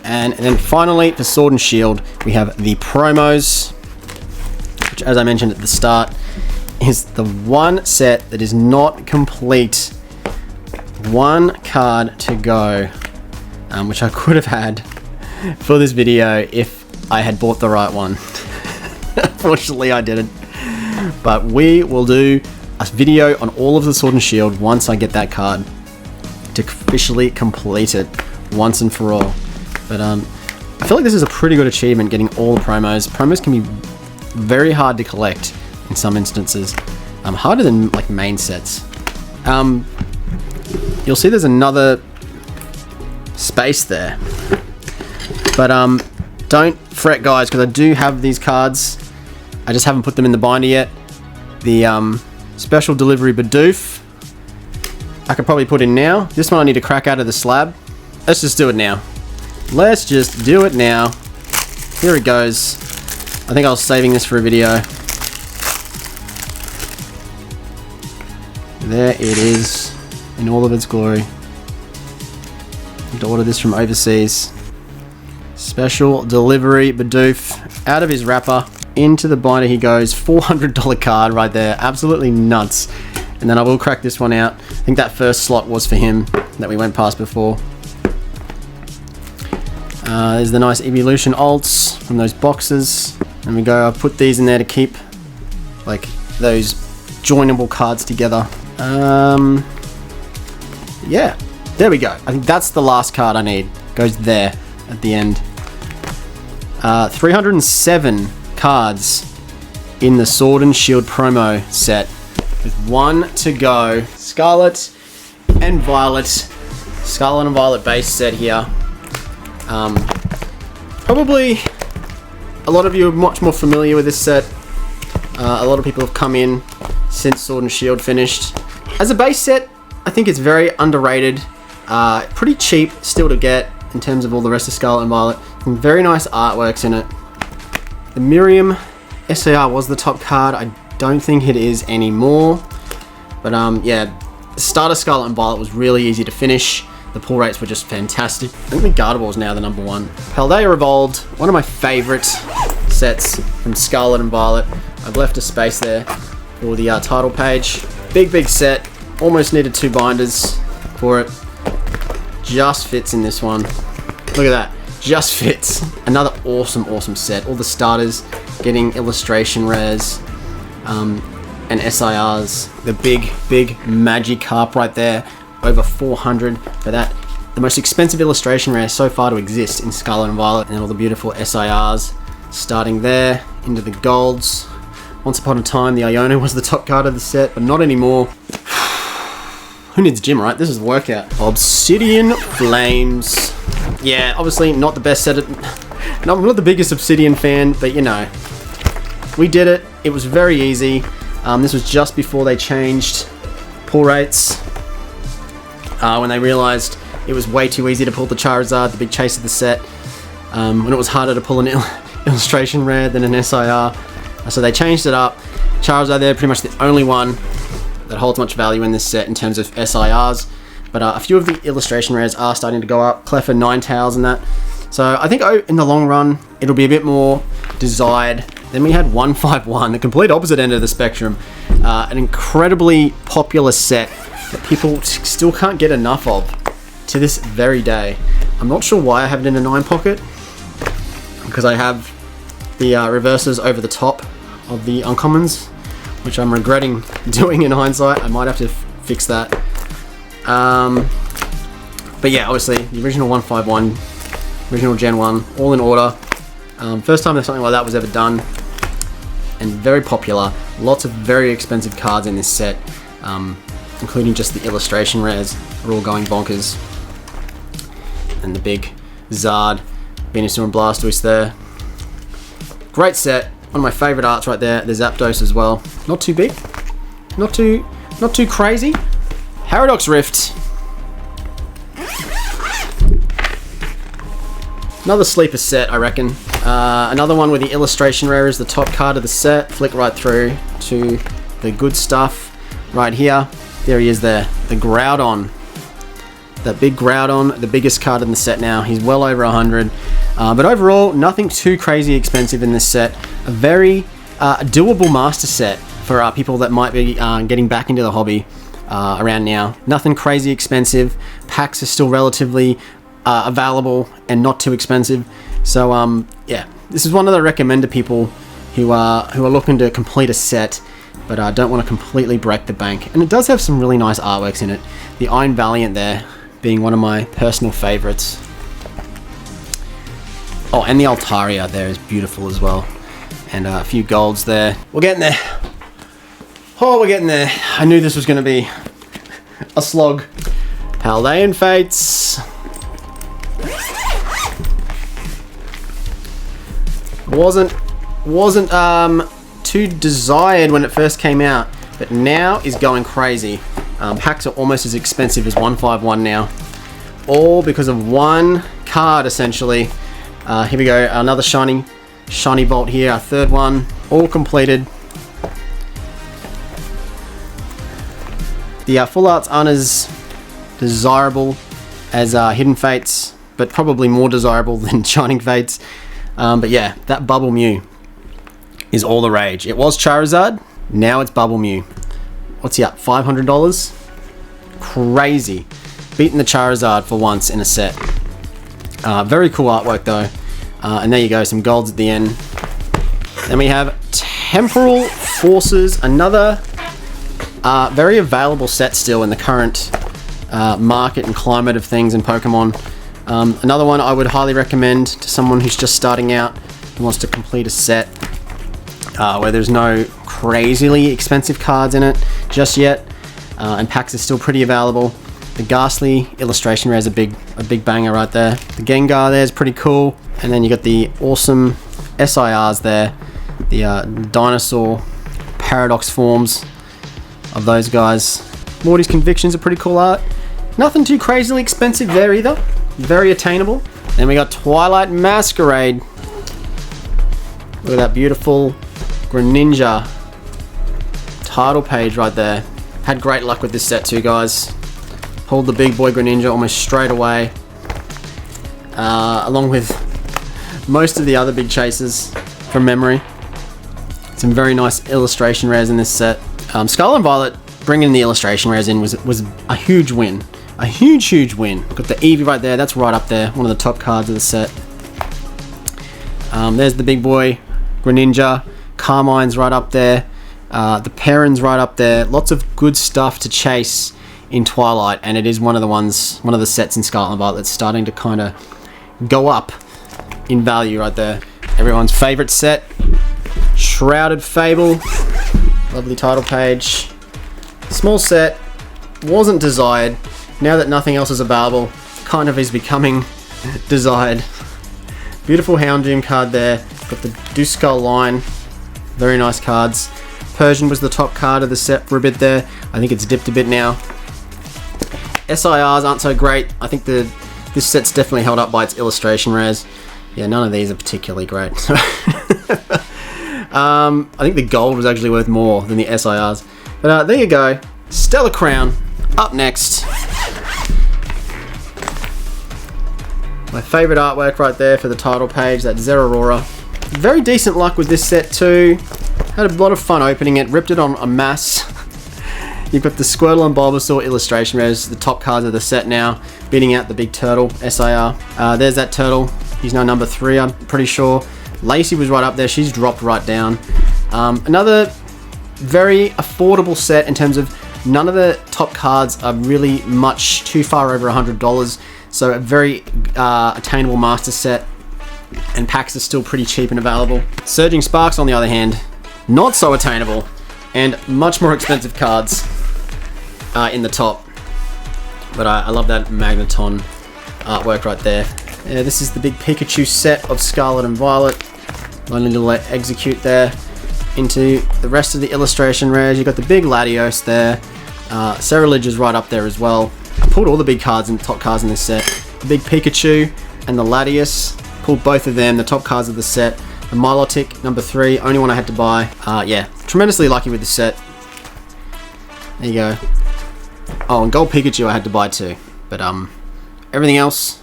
And then finally, for Sword and Shield, we have the promos. Which, as I mentioned at the start, is the one set that is not complete. One card to go. Which I could have had for this video if I had bought the right one. Unfortunately, I didn't. But we will do a video on all of the Sword and Shield once I get that card to officially complete it once and for all. But I feel like this is a pretty good achievement, getting all the promos. Promos can be very hard to collect in some instances. Harder than like main sets. You'll see there's another space there. But don't fret, guys, because I do have these cards. I just haven't put them in the binder yet. The special delivery Bidoof I could probably put in now. This one I need to crack out of the slab. Let's just do it now. Let's just do it now. Here it goes. I think I was saving this for a video. There it is in all of its glory. I need to order this from overseas. Special delivery Bidoof out of his wrapper. Into the binder he goes. $400 card right there. Absolutely nuts. And then I will crack this one out. I think that first slot was for him that we went past before. There's the nice evolution alts from those boxes. And we go, I'll put these in there to keep like those joinable cards together. Yeah, there we go. I think that's the last card I need. Goes there at the end. 307 cards in the Sword and Shield promo set with one to go. Scarlet and Violet. Scarlet and Violet base set here. Probably a lot of you are much more familiar with this set. A lot of people have come in since Sword and Shield finished. As a base set, I think it's very underrated. Pretty cheap still to get in terms of all the rest of Scarlet and Violet. Some very nice artworks in it. The Miriam SAR was the top card. I don't think it is anymore. But yeah, the start of Scarlet and Violet was really easy to finish. The pull rates were just fantastic. I think the Gardevoir is now the number one. Paldea Evolved, one of my favorite sets from Scarlet and Violet. I've left a space there for the title page. Big set. Almost needed 2 binders for it. Just fits in this one. Look at that. Just fits. Another awesome set. All the starters getting illustration rares and SIRs. The big Magikarp right there. Over 400 for that. The most expensive illustration rare so far to exist in Scarlet and Violet. And all the beautiful SIRs starting there into the golds. Once upon a time, the Iona was the top card of the set, but not anymore. Who needs gym, right? This is a workout. Obsidian Flames. Yeah, obviously not the best set. No, I'm not the biggest Obsidian fan, but you know, we did it. It was very easy. This was just before they changed pull rates. When they realized it was way too easy to pull the Charizard, the big chase of the set. When it was harder to pull an illustration rare than an SIR. So they changed it up. Charizard there, pretty much the only one that holds much value in this set in terms of SIRs. But a few of the illustration rares are starting to go up. Cleffa, Ninetales and that. So I think in the long run, it'll be a bit more desired. Then we had 151, the complete opposite end of the spectrum. An incredibly popular set that people still can't get enough of to this very day. I'm not sure why I have it in a 9 pocket, because I have the reverses over the top of the uncommons, which I'm regretting doing in hindsight. I might have to fix that. But yeah, obviously the original 151, original Gen 1, all in order. First time that something like that was ever done, and very popular. Lots of very expensive cards in this set, including just the illustration rares are all going bonkers. And the big Zard, Venusaur and Blastoise there. Great set. One of my favorite arts right there. The Zapdos as well. Not too big. Not too crazy. Paradox Rift. Another sleeper set, I reckon. Another one where the illustration rare is the top card of the set. Flick right through to the good stuff right here. There he is there. The Groudon. That big Groudon, the biggest card in the set now. He's well over 100. But overall, nothing too crazy expensive in this set. A very doable master set for people that might be getting back into the hobby around now. Nothing crazy expensive. Packs are still relatively available and not too expensive. So yeah, this is one that I recommend to people who are looking to complete a set, but don't want to completely break the bank. And it does have some really nice artworks in it. The Iron Valiant there being one of my personal favorites. Oh, and the Altaria there is beautiful as well. And a few golds there. We're getting there. Oh, we're getting there. I knew this was going to be a slog. Paldean Fates. Wasn't too desired when it first came out, but now is going crazy. Packs are almost as expensive as 151 now. All because of one card, essentially. Here we go, another shiny vault here, our third one, all completed. The full arts aren't as desirable as Hidden Fates, but probably more desirable than Shining Fates. But yeah, that Bubble Mew is all the rage. It was Charizard, now it's Bubble Mew. What's he up, $500? Crazy. Beating the Charizard for once in a set. Very cool artwork though. And there you go, some golds at the end. Then we have Temporal Forces, another very available set still in the current market and climate of things in Pokemon. Another one I would highly recommend to someone who's just starting out and wants to complete a set where there's no crazily expensive cards in it just yet, and packs are still pretty available. The Ghastly illustration rare is a big banger right there. The Gengar there is pretty cool, and then you got the awesome SIRs there. The dinosaur paradox forms of those guys. Morty's Convictions are pretty cool art. Nothing too crazily expensive there either. Very attainable. Then we got Twilight Masquerade. Look at that beautiful Greninja title page right there. Had great luck with this set too, guys. Pulled the big boy Greninja almost straight away. Along with most of the other big chasers from memory. Some very nice illustration rares in this set. Scarlet and Violet bringing the illustration rares in was a huge win. A huge win. Got the Eevee right there. That's right up there. One of the top cards of the set. There's the big boy Greninja. Carmine's right up there. The Perrin's right up there. Lots of good stuff to chase in Twilight, and it is one of the sets in Scarlet and Violet that's starting to kind of go up in value right there. Everyone's favorite set, Shrouded Fable. Lovely title page. Small set, wasn't desired. Now that nothing else is available, kind of is becoming desired. Beautiful Houndoom card there. Got the Duskull line. Very nice cards. Persian was the top card of the set for a bit there. I think it's dipped a bit now. SIRs aren't so great. I think this set's definitely held up by its illustration rares. Yeah, none of these are particularly great. I think the gold was actually worth more than the SIRs. But there you go. Stella Crown up next. My favourite artwork right there for the title page, that Zeraora. Very decent luck with this set too. Had a lot of fun opening it, ripped it on a mass. You've got the Squirtle and Bulbasaur illustration rares, the top cards of the set now, beating out the big turtle, SIR. There's that turtle. He's now number 3, I'm pretty sure. Lacey was right up there. She's dropped right down. Another very affordable set in terms of none of the top cards are really much too far over $100. So a very attainable master set. And packs are still pretty cheap and available. Surging Sparks, on the other hand, not so attainable. And much more expensive cards in the top. But I love that Magneton artwork right there. Yeah, this is the big Pikachu set of Scarlet and Violet. Only little execute there. Into the rest of the illustration rares, you've got the big Latios there. Ceruledge is right up there as well. I pulled all the big cards and top cards in this set. The big Pikachu and the Latios. Pulled both of them, the top cards of the set. The Milotic, number 3, only one I had to buy. Yeah, tremendously lucky with the set. There you go. Oh, and Gold Pikachu I had to buy too. But everything else,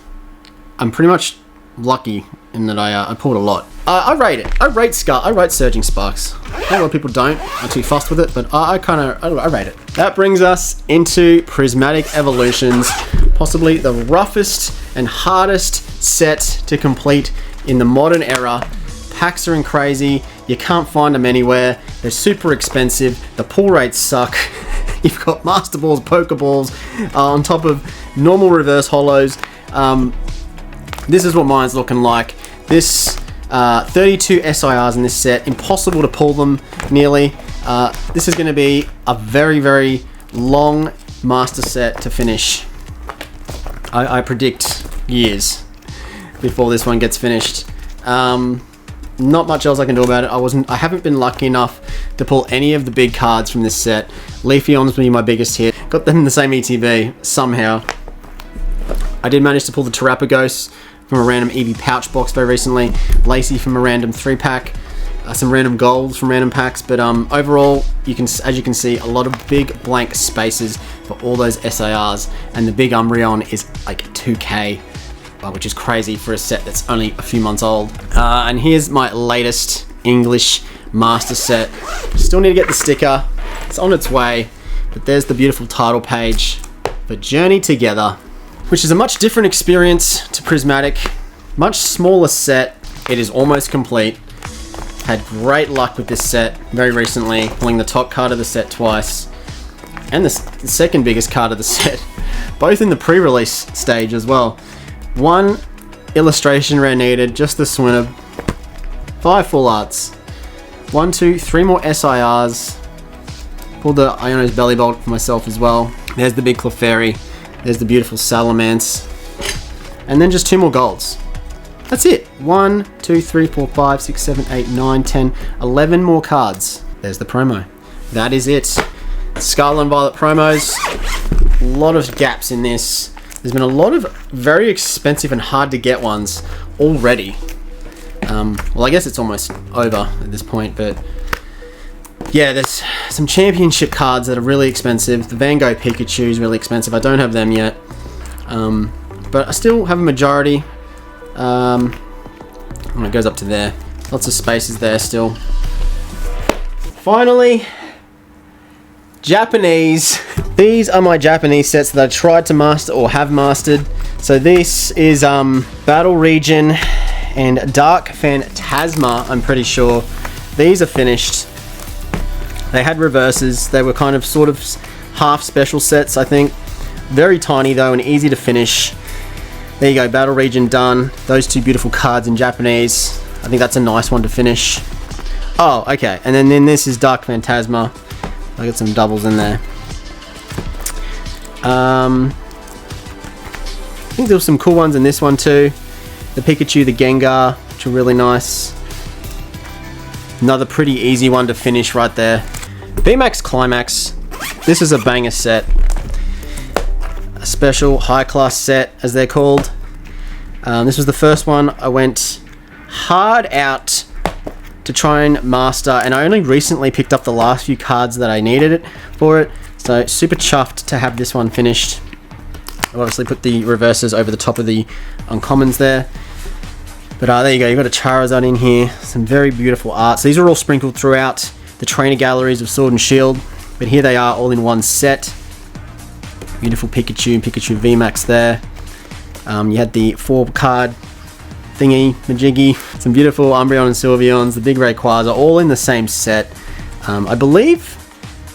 I'm pretty much lucky in that I pulled a lot. I rate it. I rate Surging Sparks. A lot of people don't. I'm too fussed with it, but I rate it. That brings us into Prismatic Evolutions, possibly the roughest and hardest set to complete in the modern era. Packs are crazy. You can't find them anywhere. They're super expensive. The pull rates suck. You've got Master Balls, Pokeballs on top of normal reverse holos. This is what mine's looking like. This 32 SIRs in this set. Impossible to pull them, nearly. This is going to be a very, very long master set to finish. I predict years before this one gets finished. Not much else I can do about it. I haven't been lucky enough to pull any of the big cards from this set. Leafeon's been my biggest hit. Got them in the same ETB somehow. I did manage to pull the Terapagos from a random Eevee pouch box very recently. Lacey from a random 3-pack. Some random golds from random packs, but overall, as you can see, a lot of big blank spaces for all those SIRs, and the big Umbreon is like 2k, which is crazy for a set that's only a few months old. And here's my latest English master set. Still need to get the sticker. It's on its way, but there's the beautiful title page for Journey Together, which is a much different experience to Prismatic. Much smaller set. It is almost complete. Had great luck with this set very recently, pulling the top card of the set twice, and the second biggest card of the set, both in the pre-release stage as well. 1 illustration rare needed, just the Swinub. 5 full arts. 1, 2, 3 more SIRs. Pulled the Iono's Belly Bolt for myself as well. There's the big Clefairy. There's the beautiful Salamence. And then just 2 more golds. that's it. 1, 2, 3, 4, 5, 6, 7, 8, 9, 10, 11 more cards. There's the promo. That is it. Scarlet and Violet promos. A lot of gaps in this. There's been a lot of very expensive and hard to get ones already. Well, I guess it's almost over at this point, but yeah, there's some championship cards that are really expensive. The Van Gogh Pikachu is really expensive. I don't have them yet, but I still have a majority. And it goes up to there. Lots of spaces there still. Finally, Japanese. These are my Japanese sets that I tried to master or have mastered. So this is Battle Region and Dark Phantasma, I'm pretty sure. These are finished. They had reverses. They were kind of sort of half special sets, I think. Very tiny though and easy to finish. There you go, Battle Region done. Those two beautiful cards in Japanese. I think that's a nice one to finish. Oh, okay. And then this is Dark Phantasma. I got some doubles in there. I think there were some cool ones in this one too. The Pikachu, the Gengar, which are really nice. Another pretty easy one to finish right there. VMAX Climax. This is a banger set. A special high class set, as they're called. This was the first one I went hard out to try and master, and I only recently picked up the last few cards that I needed it for it. So super chuffed to have this one finished. I obviously put the reverses over the top of the uncommons there. But there you go, you've got a Charizard in here. Some very beautiful art. So these are all sprinkled throughout the trainer galleries of Sword and Shield. But here they are all in one set. Beautiful Pikachu and Pikachu VMAX there. You had the 4-card thingy, Majiggy. Some beautiful Umbreon and Sylveons. The big Rayquaza, all in the same set. I believe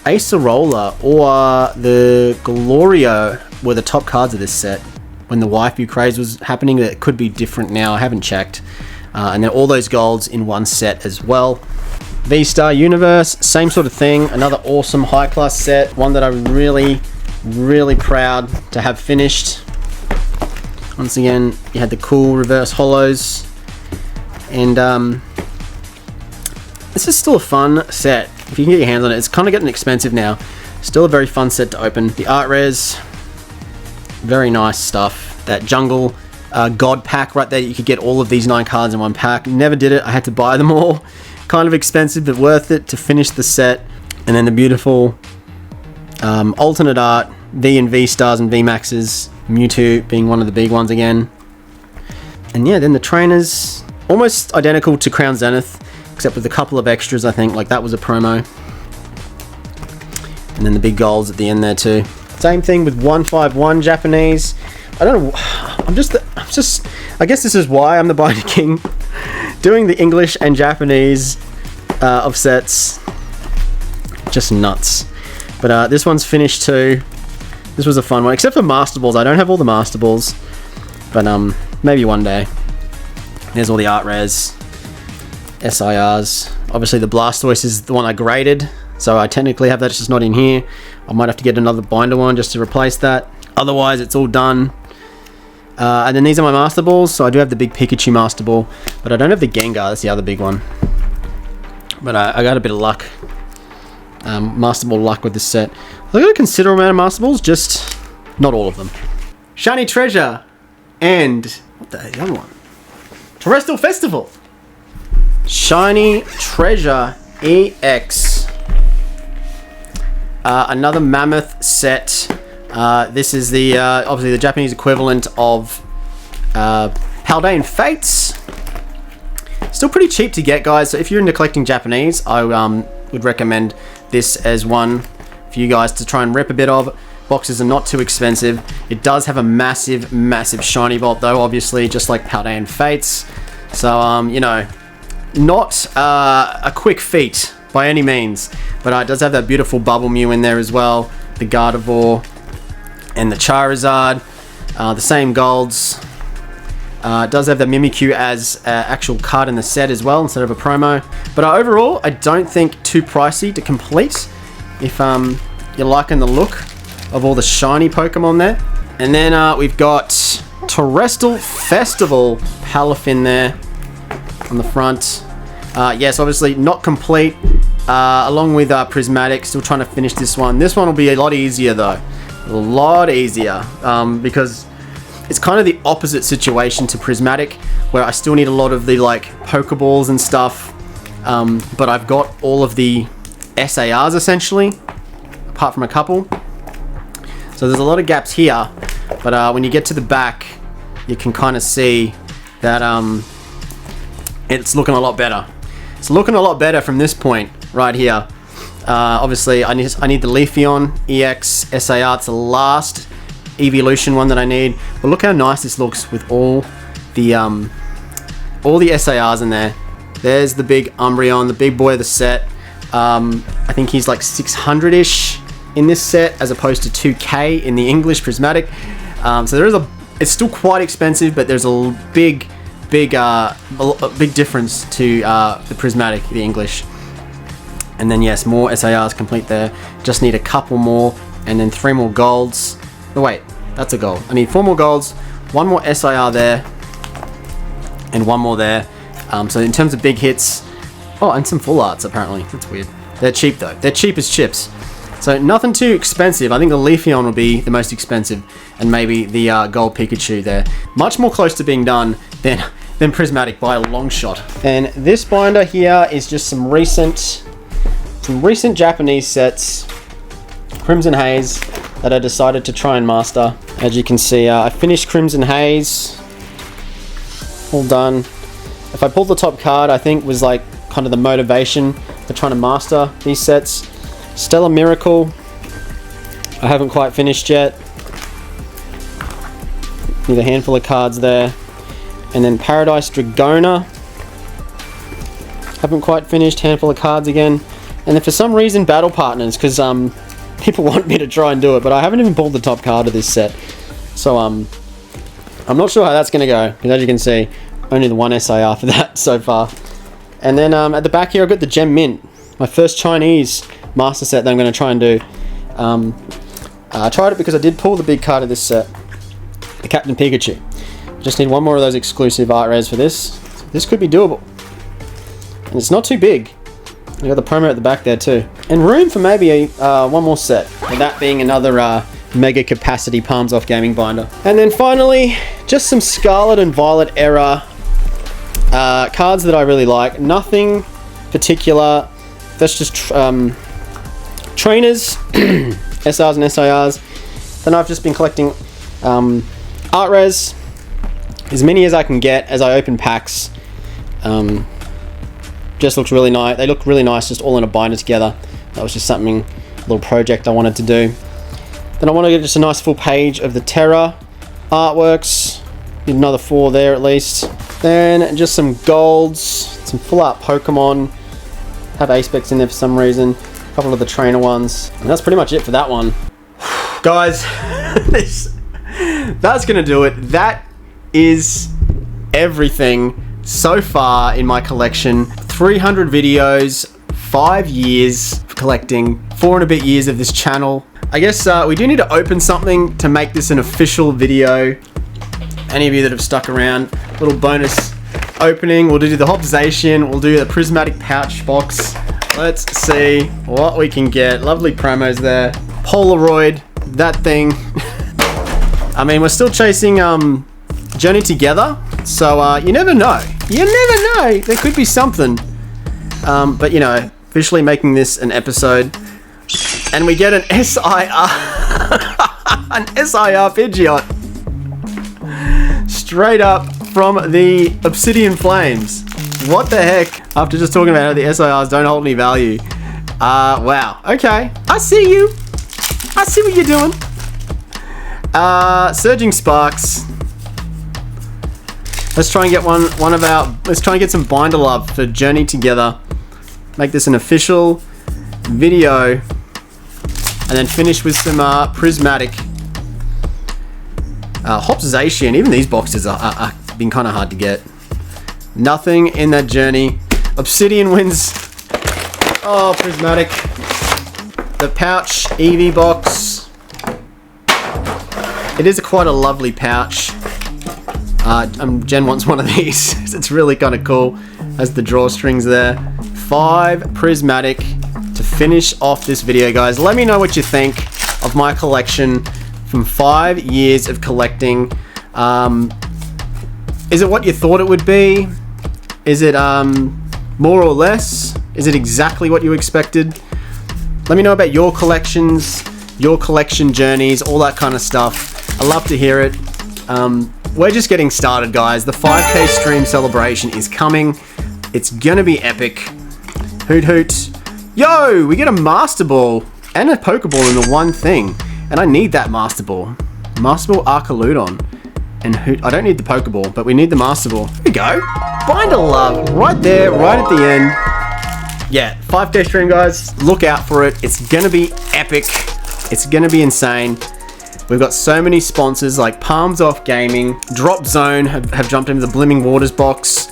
Acerola or the Glorio were the top cards of this set. When the waifu craze was happening, it could be different now, I haven't checked. And then all those golds in one set as well. VSTAR Universe, same sort of thing, another awesome high class set, one that I'm really proud to have finished. Once again, you had the cool reverse holos, and this is still a fun set if you can get your hands on it. It's kind of getting expensive now. Still a very fun set to open. The art res, very nice stuff. That jungle god pack right there, you could get all of these 9 cards in one pack. Never did it, I had to buy them all. Kind of expensive, but worth it to finish the set. And then the beautiful alternate art, V and V stars and V maxes, Mewtwo being one of the big ones again. And yeah, then the trainers, almost identical to Crown Zenith, except with a couple of extras, I think. Like that was a promo. And then the big golds at the end there too. Same thing with 151 Japanese. I don't know, I guess this is why I'm the Binder King. Doing the English and Japanese of sets. Just nuts. But this one's finished too. This was a fun one, except for Master Balls. I don't have all the Master Balls, but maybe one day. There's all the art res, SIRs. Obviously the Blastoise is the one I graded, so I technically have that, it's just not in here. I might have to get another binder one just to replace that. Otherwise it's all done. And then these are my Master Balls, so I do have the big Pikachu Master Ball, but I don't have the Gengar, that's the other big one. But I got a bit of luck. Master Ball luck with this set. I got a considerable amount of Master Balls, just not all of them. Shiny Treasure and what the other one? Terastal Festival. Shiny Treasure EX. Another Mammoth set. This is the obviously the Japanese equivalent of Paldean Fates. Still pretty cheap to get, guys. So if you're into collecting Japanese, I would recommend this as one for you guys to try and rip a bit of. Boxes are not too expensive. It does have a massive shiny vault though, obviously, just like Paldean Fates. So you know, not a quick feat by any means, but it does have that beautiful Bubble Mew in there as well, the Gardevoir and the Charizard, the same golds. It does have the Mimikyu as an actual card in the set as well, instead of a promo. But overall, I don't think too pricey to complete if you're liking the look of all the shiny Pokemon there. And then we've got Terastal Festival Palafin there on the front. Yes, obviously not complete. Along with Prismatic, still trying to finish this one. This one will be a lot easier though. A lot easier. Because it's kind of the opposite situation to Prismatic, where I still need a lot of the like Pokeballs and stuff. But I've got all of the SARs essentially, apart from a couple. So there's a lot of gaps here, but when you get to the back, you can kind of see that it's looking a lot better. It's looking a lot better from this point right here. Obviously, I need the Leafeon EX SAR. It's the last evolution one that I need. But look how nice this looks with all the SARs in there. There's the big Umbreon, the big boy of the set. I think he's like 600-ish in this set, as opposed to 2K in the English Prismatic. So there is it's still quite expensive, but there's a big difference to the Prismatic, the English. And then yes, more SARs complete there. Just need a couple more, and then 3 more golds. No wait, that's a gold. I need 4 more golds, 1 more SIR there, and 1 more there. So in terms of big hits, oh, and some full arts apparently. That's weird. They're cheap though. They're cheap as chips. So nothing too expensive. I think the Leafeon will be the most expensive, and maybe the Gold Pikachu there. Much more close to being done than Prismatic by a long shot. And this binder here is just some recent Japanese sets, Crimson Haze, that I decided to try and master. As you can see, I finished Crimson Haze, all done. If I pulled the top card, I think was like kind of the motivation for trying to master these sets. Stella Miracle, I haven't quite finished yet. Need a handful of cards there. And then Paradise Dragona, haven't quite finished, handful of cards again. And then for some reason Battle Partners, because people want me to try and do it, but I haven't even pulled the top card of this set. So I'm not sure how that's going to go, because as you can see, only the 1 SIR for that so far. And then at the back here I've got the Gem Mint, my first Chinese master set that I'm going to try and do. I tried it because I did pull the big card of this set, the Captain Pikachu. Just need 1 more of those exclusive art rares for this. This could be doable. And it's not too big. You got the promo at the back there too. And room for maybe 1 more set. And that being another mega capacity Palms Off Gaming binder. And then finally, just some Scarlet and Violet era cards that I really like. Nothing particular. That's just trainers, SRs and SIRs. Then I've just been collecting art res, as many as I can get as I open packs. Just looks really nice. They look really nice just all in a binder together. That was just something, a little project I wanted to do. Then I want to get just a nice full page of the Terra artworks. Need another 4 there at least. Then just some golds, some full art Pokemon. Have Apex in there for some reason. A couple of the trainer ones. And that's pretty much it for that one. Guys, that's gonna do it. That is everything so far in my collection. 300 videos, 5 years of collecting, 4 and a bit years of this channel. I guess we do need to open something to make this an official video. Any of you that have stuck around, little bonus opening. We'll do the Zacian, we'll do the Prismatic pouch box. Let's see what we can get. Lovely promos there. Polaroid, that thing. I mean, we're still chasing Journey Together, so you never know. You never know. There could be something. But you know, officially making this an episode, and we get an SIR, an SIR Pidgeot, straight up from the Obsidian Flames. What the heck? After just talking about how the SIRs don't hold any value. Wow. Okay. I see you. I see what you're doing. Surging Sparks. Let's try and get let's try and get some binder love for Journey Together. Make this an official video. And then finish with some Prismatic. Zacian. Even these boxes are been kind of hard to get. Nothing in that Journey. Obsidian wins. Oh, Prismatic. The pouch Eevee box. It is quite a lovely pouch. Jen wants one of these. It's really kind of cool. Has the drawstrings there. 5 Prismatic to finish off this video, guys. Let me know what you think of my collection from 5 years of collecting. Is it what you thought it would be? Is it more or less? Is it exactly what you expected? Let me know about your collections, your collection journeys, all that kind of stuff. I love to hear it. We're just getting started, guys. The 5K stream celebration is coming. It's gonna be epic. Hoot hoot. Yo, we get a Master Ball and a Pokeball in the one thing. And I need that Master Ball. Master Ball Archaludon. And I don't need the Pokeball, but we need the Master Ball. Here we go. Bind of Love. Right there, right at the end. Yeah, 5K stream, guys. Look out for it. It's gonna be epic. It's gonna be insane. We've got so many sponsors like Palms Off Gaming, Drop Zone have jumped into the Blimming Waters box.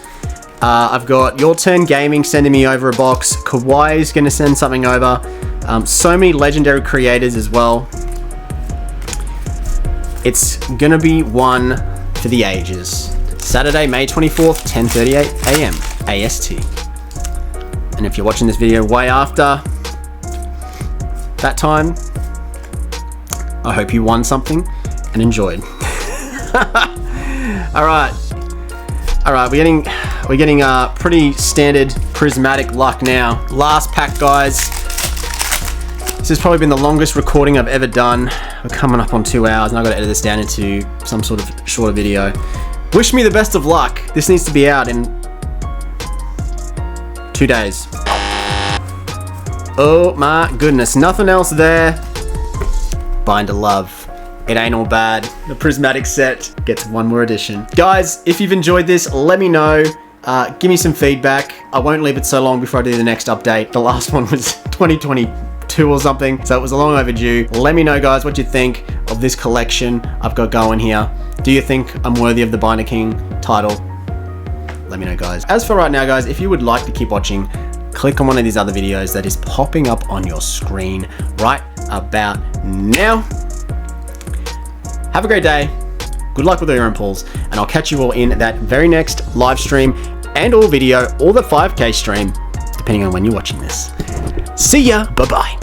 I've got Your Turn Gaming sending me over a box. Kawaii's gonna send something over. So many legendary creators as well. It's gonna be one for the ages. Saturday, May 24th, 10:38 AM AST. And if you're watching this video way after that time, I hope you won something and enjoyed. All right, we're getting pretty standard prismatic luck now. Last pack, guys. This has probably been the longest recording I've ever done. We're coming up on 2 hours, and I've got to edit this down into some sort of shorter video. Wish me the best of luck. This needs to be out in 2 days. Oh my goodness, nothing else there. Bind of Love. It ain't all bad. The Prismatic set gets one more edition. Guys, if you've enjoyed this, let me know. Give me some feedback. I won't leave it so long before I do the next update. The last one was 2022 or something, so it was a long overdue. Let me know, guys, what you think of this collection I've got going here. Do you think I'm worthy of the Binder King title? Let me know, guys. As for right now, guys, if you would like to keep watching, click on one of these other videos that is popping up on your screen right about now. Have a great day. Good luck with all your own pulls, and I'll catch you all in that very next live stream and or video, or the 5K stream, depending on when you're watching this. See ya. Bye-bye.